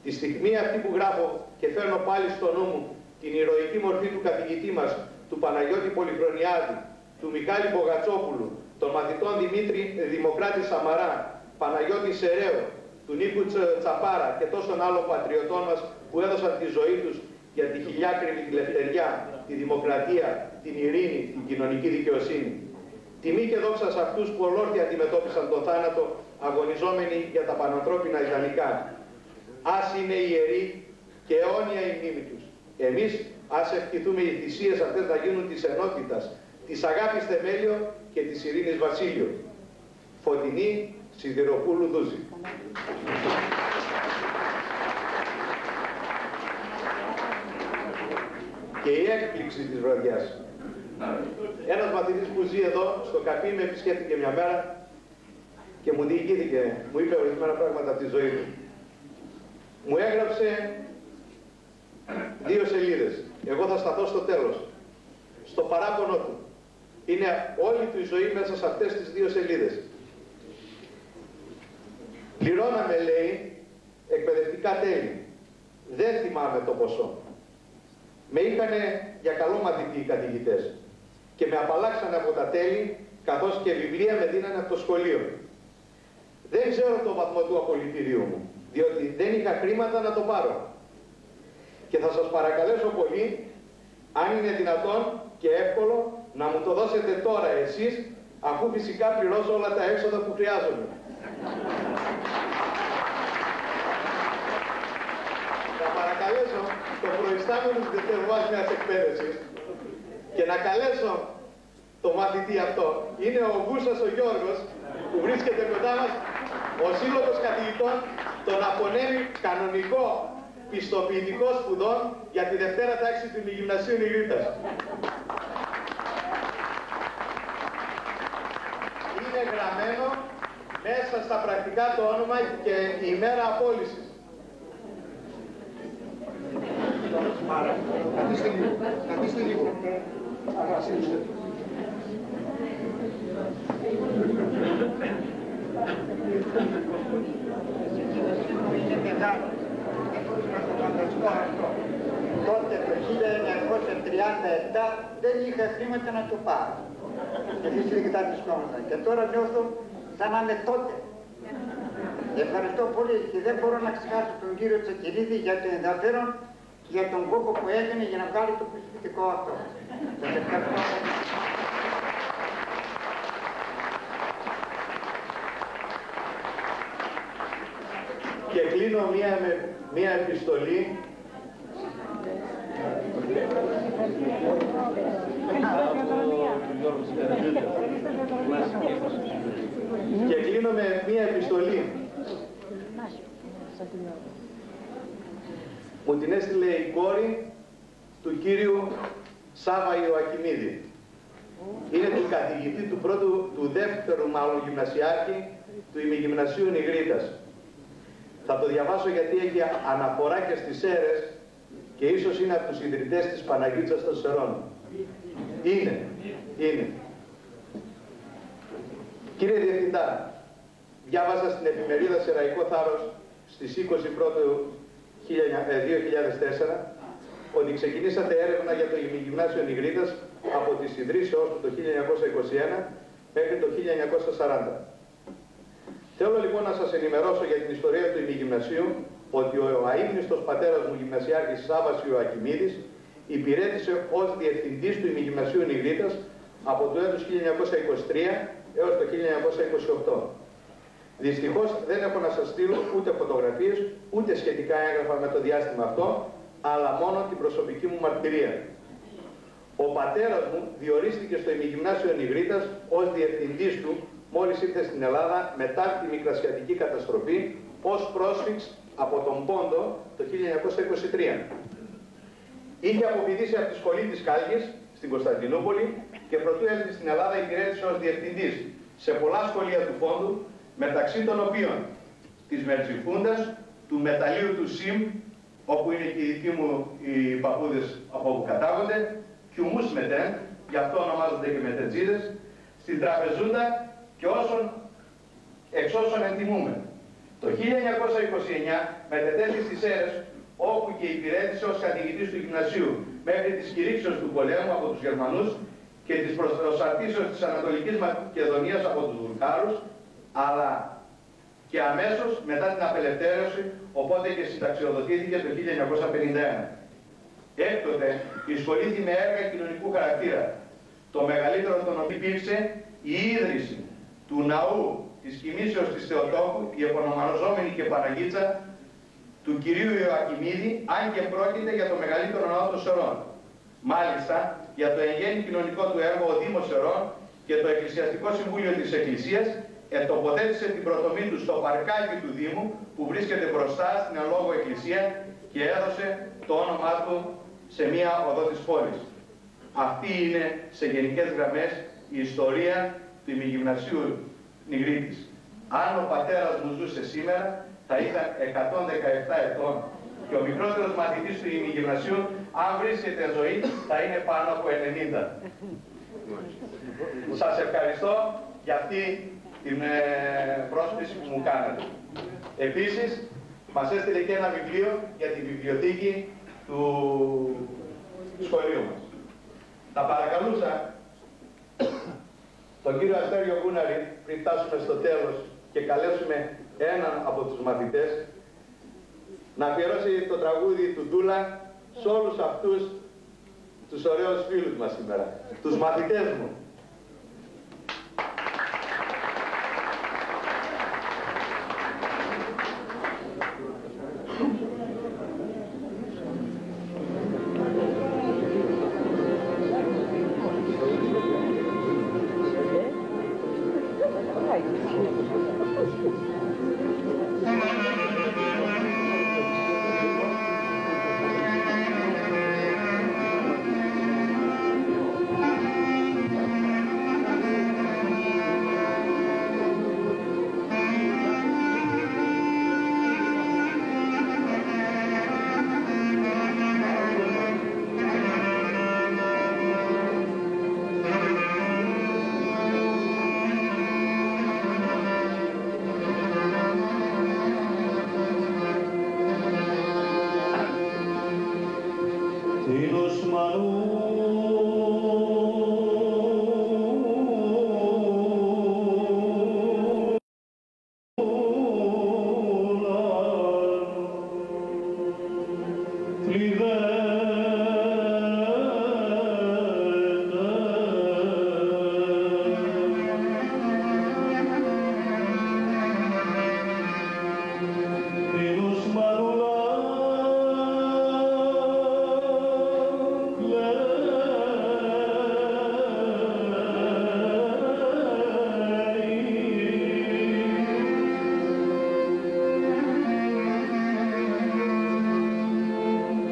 Τη στιγμή αυτή που γράφω και φέρνω πάλι στο νου μου την ηρωική μορφή του καθηγητή μας, του Παναγιώτη Πολυχρονιάδη, του Μιχάλη Μπογατσόπουλου, των μαθητών Δημήτρη Δημοκράτη Σαμαρά, Παναγιώτη Σερέου, του Νίκου Τσαπάρα και τόσων άλλων πατριωτών μας που έδωσαν τη ζωή τους για τη χιλιάκρινη τη λευτεριά, τη δημοκρατία, την ειρήνη, την κοινωνική δικαιοσύνη. Τιμή και δόξα σε αυτούς που ολόρθια αντιμετώπισαν τον θάνατο αγωνιζόμενοι για τα πανανθρώπινα ιδανικά. Ας είναι ιεροί και αιώνια η μνήμη τους. Εμείς ας ευχηθούμε οι θυσίες αυτές να γίνουν της ενότητας, της αγάπης θεμέλιο και της ειρήνης βασίλειο. Φωτεινή Σιδηροπούλου Δούζη. Και η έκπληξη της βραδιάς. Ένας μαθητής που ζει εδώ στο Καπί με επισκέφθηκε μια μέρα και μου διηγήθηκε, μου είπε ορισμένα πράγματα από τη ζωή του. Μου έγραψε 2 σελίδες. Εγώ θα σταθώ στο τέλος. Στο παράπονο του. Είναι όλη του η ζωή μέσα σε αυτές τις 2 σελίδες. Πληρώναμε, λέει, εκπαιδευτικά τέλη. Δεν θυμάμαι το ποσό. Με είχανε για καλό μαθητή οι καθηγητές και με απαλλάξανε από τα τέλη, καθώς και βιβλία με δίνανε από το σχολείο. Δεν ξέρω το βαθμό του απολυτηρίου μου, διότι δεν είχα χρήματα να το πάρω. Και θα σας παρακαλέσω πολύ, αν είναι δυνατόν και εύκολο, να μου το δώσετε τώρα εσείς, αφού φυσικά πληρώσω όλα τα έξοδα που χρειάζομαι. Θα παρακαλέσω το προϊστάμενο της δευτεροβάθμιας εκπαίδευσης και να καλέσω το μαθητή αυτό. Είναι ο Βούσας ο Γιώργος, που βρίσκεται κοντά μας, ο σύλλογος καθηγητών, τον απονέμει κανονικό πιστοποιητικό σπουδών για τη Δευτέρα τάξη του Ημιγυμνασίου Νιγρίτας. Είναι γραμμένο μέσα στα πρακτικά το όνομα και η ημέρα απόλυσης. Καθίστε λίγο. Είναι μεγάλο. Στο φανταστικό αυτό. Τότε το 1937 δεν είχα χρήματα να το πάρω. Γιατί σφίγγητα τις κόμματα. Και τώρα νιώθω σαν να είναι τότε. Ευχαριστώ πολύ και δεν μπορώ να ξεχάσω τον κύριο Τσακυρίδη για το ενδιαφέρον και για τον κόπο που έκανε για να βγάλει το πιστοποιητικό αυτό. Σας ευχαριστώ. Και κλείνω μία επιστολή με μία επιστολή. Μου την έστειλε η κόρη του κύριου Σάβα Ιωακιμίδη. Είναι του καθηγητή του δεύτερου μάλλον γυμνασιάρχη του ημιγυμνασίου Νιγρίτας. Θα το διαβάσω γιατί έχει αναφορά και στις αίρες και ίσως είναι από τους ιδρυτές της Παναγίτσας των Σερών. Είναι. Κύριε Διευθυντά, διάβασα στην εφημερίδα Σεραϊκό Θάρρος στις 20 Πρώτου 2004 ότι ξεκινήσατε έρευνα για το ημιγυμνάσιο Νιγρίτας από τις ιδρύσεώς του το 1921 μέχρι το 1940. Θέλω λοιπόν να σας ενημερώσω για την ιστορία του ημιγυμνασίου ότι ο αείμνηστος πατέρας μου γυμνασιάρχης Σάββας Ιωακιμίδης υπηρέτησε ως διευθυντής του ημιγυμνασίου Νιγρίτας από το έτος 1923 έως το 1928. Δυστυχώς δεν έχω να σας στείλω ούτε φωτογραφίες, ούτε σχετικά έγγραφα με το διάστημα αυτό, αλλά μόνο την προσωπική μου μαρτυρία. Ο πατέρας μου διορίστηκε στο ημιγυμνάσιο Νιγρίτας ως διευθυντής του μόλις ήρθε στην Ελλάδα μετά τη μικρασιατική καταστροφή ως πρόσφυγ από τον Πόντο το 1923. Είχε αποφοιτήσει από τη σχολή της Χάλκης στην Κωνσταντινούπολη και προτού έλθει στην Ελλάδα υπηρέτησε ως διευθυντής σε πολλά σχολεία του Πόντου, μεταξύ των οποίων της Μερτσιφούντας, του Μεταλλείου του ΣΥΜ, όπου είναι και οι δικοί μου οι παππούδες από όπου κατάγονται, και ουμούς μετέν, γι' αυτό ονομάζονται και μετετζίδες, στην Τραπεζούντα και εξ όσων εντιμούμε. Το 1929 μετετέθη στις Σέρρες, όπου και υπηρέτησε ως καθηγητής του γυμνασίου μέχρι της κηρύξεως του πολέμου από τους Γερμανούς και της προσαρτήσεως της Ανατολικής Μακεδονίας από τους Βουλγάρους, αλλά και αμέσως μετά την απελευθέρωση, οπότε και συνταξιοδοτήθηκε το 1951. Έκτοτε εισχολήθη με έργα κοινωνικού χαρακτήρα, το μεγαλύτερο των οποίων υπήρξε η ίδρυση του ναού της Κοιμήσεως της Θεοτόκου, η επωνομαζόμενη και Παναγίτσα του κυρίου Ιωακιμίδη, αν και πρόκειται για το μεγαλύτερο ναό των Σερών. Μάλιστα, για το εν γέννη κοινωνικό του έργο ο Δήμος Σερών και το Εκκλησιαστικό Συμβούλιο της Εκκλησίας ετοποθέτησε την πρωτομή του στο παρκάκι του Δήμου που βρίσκεται μπροστά στην αλόγω εκκλησία και έδωσε το όνομά του σε μία οδό της πόλης. Αυτή είναι σε γενικές γραμμές η ιστορία του ημιγυμνασίου Νιγρίτης. Αν ο πατέρας μου ζούσε σήμερα θα ήταν 117 ετών και ο μικρότερος μαθητής του ημιγυμνασίου, αν βρίσκεται ζωή, θα είναι πάνω από 90. Σας ευχαριστώ για αυτή την πρόσκληση που μου κάνατε. Επίσης, μας έστειλε και ένα βιβλίο για τη βιβλιοθήκη του σχολείου μας. Θα παρακαλούσα τον κύριο Αστέριο Γούναρη, πριν φτάσουμε στο τέλος και καλέσουμε έναν από τους μαθητές, να αφιερώσει το τραγούδι του Ντούλα σε όλους αυτούς τους ωραίους φίλους μας σήμερα, τους μαθητές μου.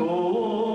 Oh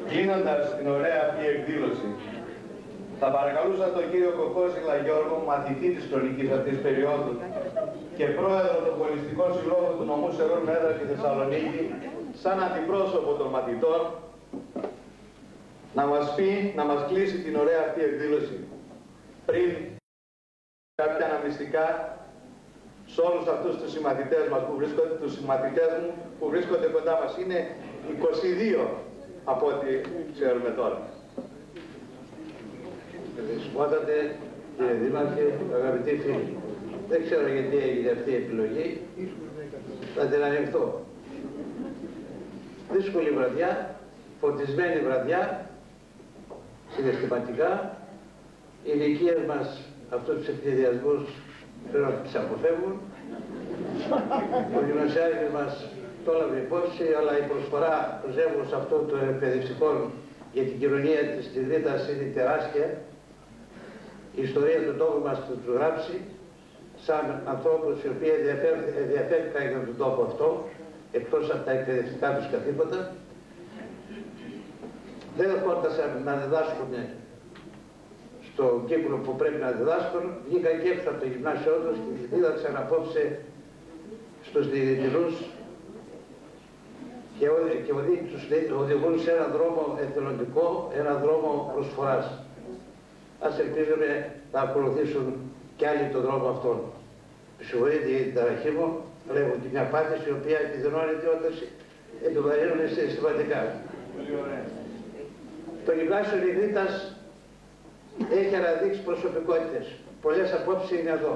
Κλείνοντας την ωραία αυτή εκδήλωση, θα παρακαλούσα τον κύριο Κοκόζηλα Γιώργο, μαθητή της χρονικής αυτής περίοδου και πρόεδρο των Πολιστικών Συλλόγων του Νομού Σερών Έδρα και Θεσσαλονίκη, σαν αντιπρόσωπο των μαθητών, να μας πει, να μας κλείσει την ωραία αυτή εκδήλωση πριν κάποια αναμνηστικά σε όλους αυτούς τους συμμαθητές μας που βρίσκονται, τους συμμαθητές μου που βρίσκονται κοντά μας. Είναι 22 από ό,τι ξέρουμε τώρα. Δεσπότατε, κύριε Δήμαρχε, αγαπητοί φίλοι, δεν ξέρω γιατί έγινε αυτή η επιλογή, θα την ανοιχτώ. Δύσκολη βραδιά, φωτισμένη βραδιά, συναισθηματικά, οι ηλικίες μας αυτούς τους εκκληδιασμούς πρέπει να τις αποφεύγουν. Ο γυμνασιάρχης μας το έλαβε υπόψη, αλλά η προσφορά του ζεύγους αυτών των εκπαιδευτικών για την κοινωνία της Τυρίτας είναι τεράστια. Η ιστορία του τόπου μας θα τους γράψει σαν ανθρώπους οι οποίοι ενδιαφέρθηκαν για τον τόπο αυτό, εκτός από τα εκπαιδευτικά τους καθήκοντα. Δεν ερχόντασαν να διδάσκουν στον κύκλο που πρέπει να διδάσκουν, βγήκαν και έξω από το γυμνάσιο τους και δίδαξαν απόψε στους διαιτητηρούς και τους οδηγούν σε έναν δρόμο εθελοντικό, έναν δρόμο προσφοράς. Ας ελπίζουμε να ακολουθήσουν κι άλλοι τον δρόμο αυτόν. Συγχωρείτε για την ταραχή μου, αλλά έχω και μια πάθηση η οποία επιδεινώνεται όταν επιβαρύνουν συστηματικά. Το γυμνάσιο Ιδρύτας έχει αναδείξει προσωπικότητες. Πολλές απόψεις είναι εδώ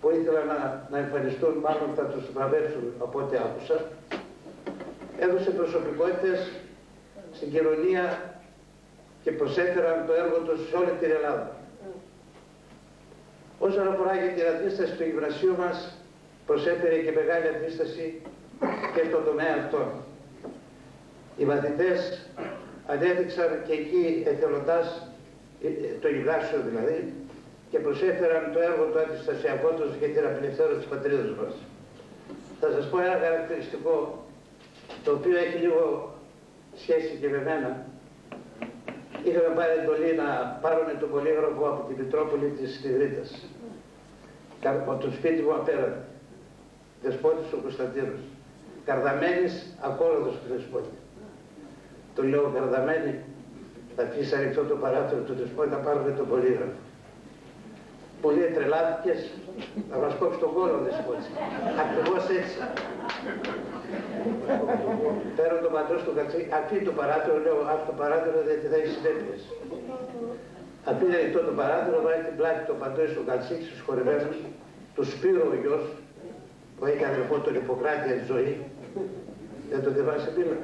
που ήθελαν να εμφανιστούν, μάλλον θα τους βραβεύσουν από ό,τι άκουσα. Έδωσε προσωπικότητες στην κοινωνία και προσέφεραν το έργο τους σε όλη την Ελλάδα. Όσον αφορά για την αντίσταση του γυμνασίου μας, προσέφερε και μεγάλη αντίσταση και στον τομέα αυτών. Οι μαθητές ανέδειξαν και εκεί εθελοντάς, το γυμνάσιο δηλαδή, και προσέφεραν το έργο του αντιστασιακό τους για την απελευθέρωση της πατρίδας μας. Θα σας πω ένα χαρακτηριστικό, το οποίο έχει λίγο σχέση και με μένα. Είχαμε πάρει εντολή να πάρουμε τον πολύγραφο από την Μητρόπολη της Ιδρύτας. Από το σπίτι μου απέραντα. Δεσπότης ο Κωνσταντίνος. Καρδαμένης, ακόλουθος του Δεσπότη. Το λέω Καρδαμένη, θα αφήσει ανοιχτό το παράθυρο του Δεσπότη να πάρουμε τον πολύγραφο. που λέει τρελάθηκες, θα μας κόψει τον κόλλο ο Δεσπότης. Ακριβώς έτσι. Παίρνω τον παντός του Κατσίκη, αφήνει το παράθυρο, λέω αυτό το παράθυρο δεν θα έχει συνέπειες. Αφήνει ανοιχτό το παράθυρο, βάζει την πλάτη του παντός του Κατσίκη στους χορευμένους, του Σπύρο ο γιος, που έχει αδερφό τον Ιπποκράτη για τη ζωή. Δεν το διαβάζει πίνα.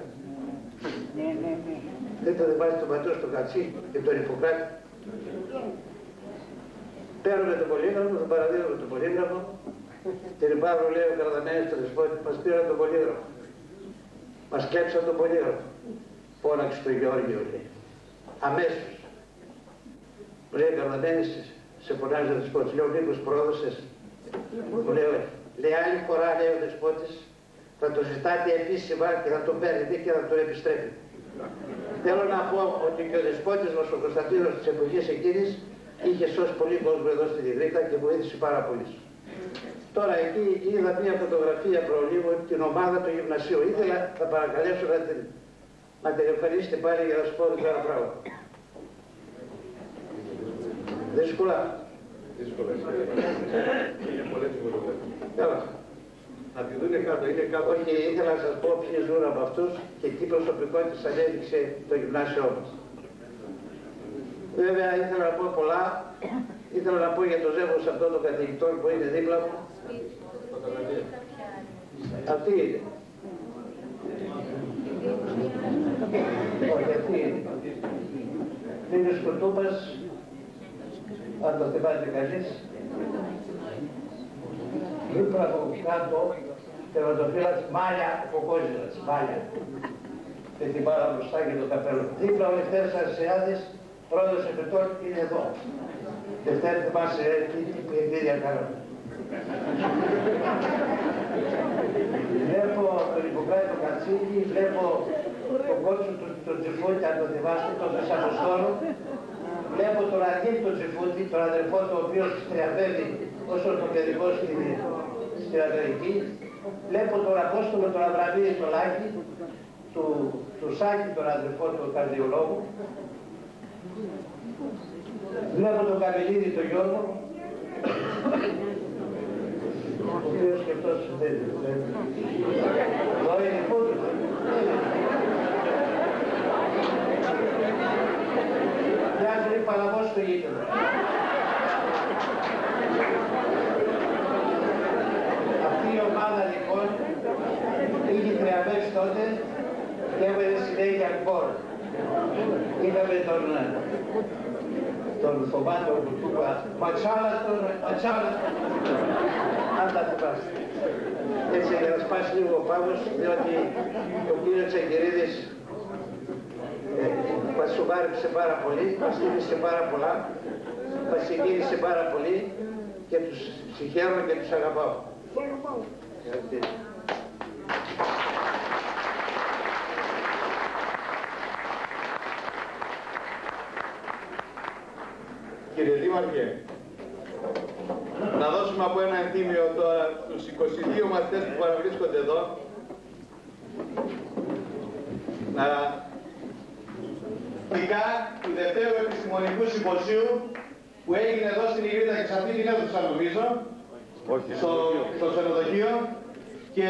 Δεν το διαβάζει τον παντός του Κατσίκη και τον Ιπποκράτη. Παίρνουμε τον πολύγραφο, τον παραδίδουμε τον πολύγραφο. Κύριε Παύλο, λέει ο Καρδαμένης στον Δεσπότη, μας πήραν τον πολύγραφο. Μας κλέψαν τον πολύγραφο. Φώναξε τον Γεώργιο, λέει. Αμέσως. Μου λέει ο Καρδαμένης, σε φωνάζει ο Δεσπότης. Λέω, μήπως πρόδωσες. Μου λέει, λέει, άλλη φορά, λέει ο Δεσπότης, θα το ζητάτε επίσημα και θα τον παίρνετε και θα τον επιστρέφετε. Θέλω να πω ότι και ο Δεσπότης μας, ο Κωνσταντίνος της εποχής εκείνης, είχε σώσει πολύ κόσμο εδώ στην Ιδρύτα και βοήθησε πάρα πολύ. Τώρα εκεί είδα μια φωτογραφία προλίγου την ομάδα του γυμνασίου. Ήθελα, θα παρακαλέσω να την εμφανίσετε πάλι για να σου πω ένα πράγμα. Δύσκολα. Δύσκολα. Είναι πολλές φωτογραφίες. Καλά. Να τη δούνε κάτω, είναι κάτω. Όχι, ήθελα να σας πω ποιοι ζουν από αυτούς και τι προσωπικότητες ανέδειξε το γυμνάσιό μας. Βέβαια ήθελα να πω πολλά. Ήθελα να πω για το ζεύγος αυτών των καθηγητών που είναι δίπλα μου. Αυτή είναι. Όχι, αυτή είναι. Είναι σκοτούπας, αν το θυμάται κανείς. Δίπλα από κάτω, τερματοφύλακας, μάλια, κοκόζηλας, μάλια. Και την πάρα μπροστά και το καπέλο. Δίπλα ο Λευτέρης Αρσιάδης, πρόεδρος Επιτών, είναι εδώ. Δευτέρη θυμάσαι τι παιχνίδια κάναμε. Βλέπω τον Ιπποκράτη τον Κατσίκη, βλέπω τον κότσο τον Τζιφούτη, αν το θυμάστε, τον Θεσσαποστόλο. Βλέπω τον Αργύρη τον Τζιφούτη, τον αδερφό του, ο οποίος τριαβεύει ως ορθοπαιδικός στην Αμερική. Βλέπω τον Απόστολο τον Αβραμίδη τον Λάκη, του Σάκη τον αδερφό του καρδιολόγου. Βλέπω τον Καμιλίδη τον Γιώργο, ο οποίος και αυτός δεν εδώ είναι πόντου. Μοιάζει η Παλαβός στο γείτονα. Αυτή η ομάδα λοιπόν είχε τριαβέσει τότε και έβγαινε συνέχεια φόρ. Είχαμε τον Θωμάτο που του είπα ματσάλαστον, αν τα θυμάστε. Έτσι για να σπάσει λίγο ο πάγος, διότι ο κύριος Τσακυρίδης μας σοβάρεψε πάρα πολύ, μας τίμησε πάρα πολλά, μας συγκίνησε πάρα πολύ και τους συγχαίρω και τους αγαπάω. Κύριε Δήμαρχε, να δώσουμε από ένα ενθύμιο τώρα στους 22 μαθητές που παραβρίσκονται εδώ, δικά του Δευτέρου Επιστημονικού Συμποσίου που έγινε εδώ στην Ιγρήτα και σε αυτή την αίθουσα νομίζω, στο ξενοδοχείο, και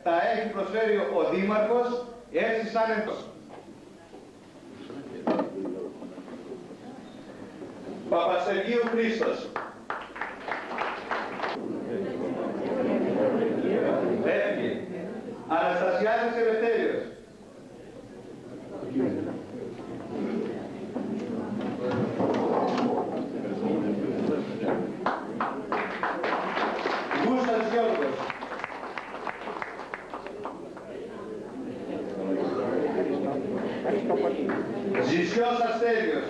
τα έχει προσφέρει ο Δήμαρχος έτσι σαν εντός. Παπασεργίου Χρήστος. Έφυγε. Αναστασιάδης Ελευθέριος. Γούστας Γιώργος. Ζησιός Αστέριος.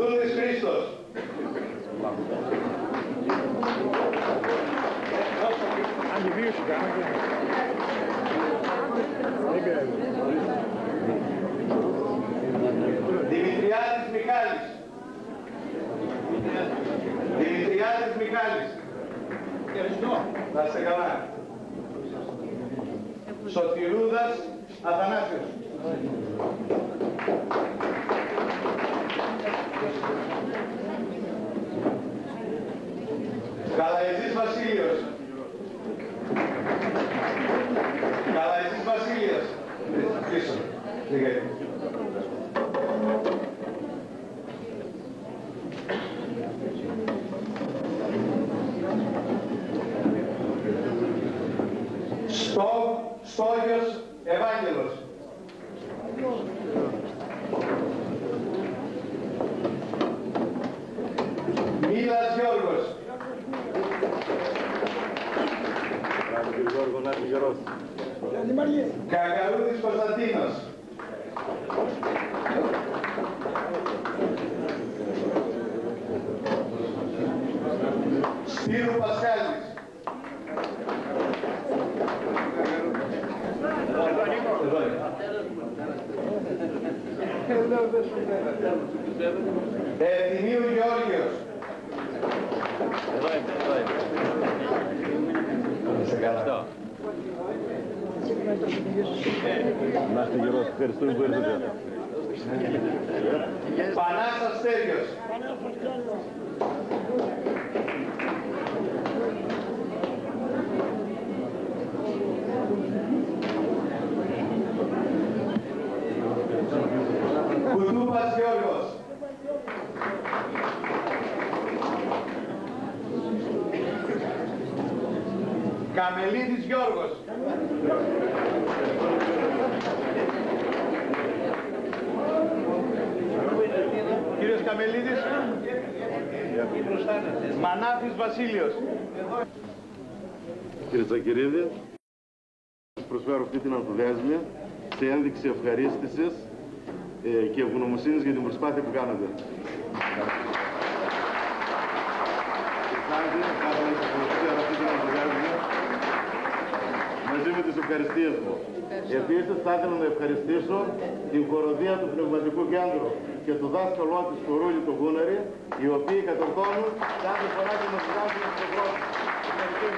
Κουδούνης Χρήστος. Δημητριάδης Μιχάλης. Δημητριάδης Μιχάλης. Να είστε καλά. Σωτηρούδας Αθανάσιος. Καλαεζής Βασίλειος. Καλαεζής Βασίλειος. Πίσω. Λίγα. Στόγιος Ευάγγελος. Μίλας Γιώργος. Καγαρούδης Κωνσταντίνος. Σπύρου Πασχάλης. Ευθυμίου Γεώργιος. Να είστε γερός, ευχαριστούμε που ήρθατε. Πανάς Αστέριος. Κουτούπας Γιώργος. Καμελίδης Γιώργος. Κύριος Καμελίδης. Μανάφης Βασίλειος. Κύριε Τσακυρίδη, σας προσφέρω αυτή την ανθοδέσμια σε ένδειξη ευχαρίστησης και ευγνωμοσύνης για την προσπάθεια που κάνατε. Μαζί με τις ευχαριστίες μου. Επίσης θα ήθελα να ευχαριστήσω την χοροδία του Πνευματικού Κέντρου και το δάσκαλό της Κορούλη του Γούναρη, οι οποίοι κατορθώνουν κάθε φορά και μας βγάζουν στον δρόμο. Ευχαριστώ.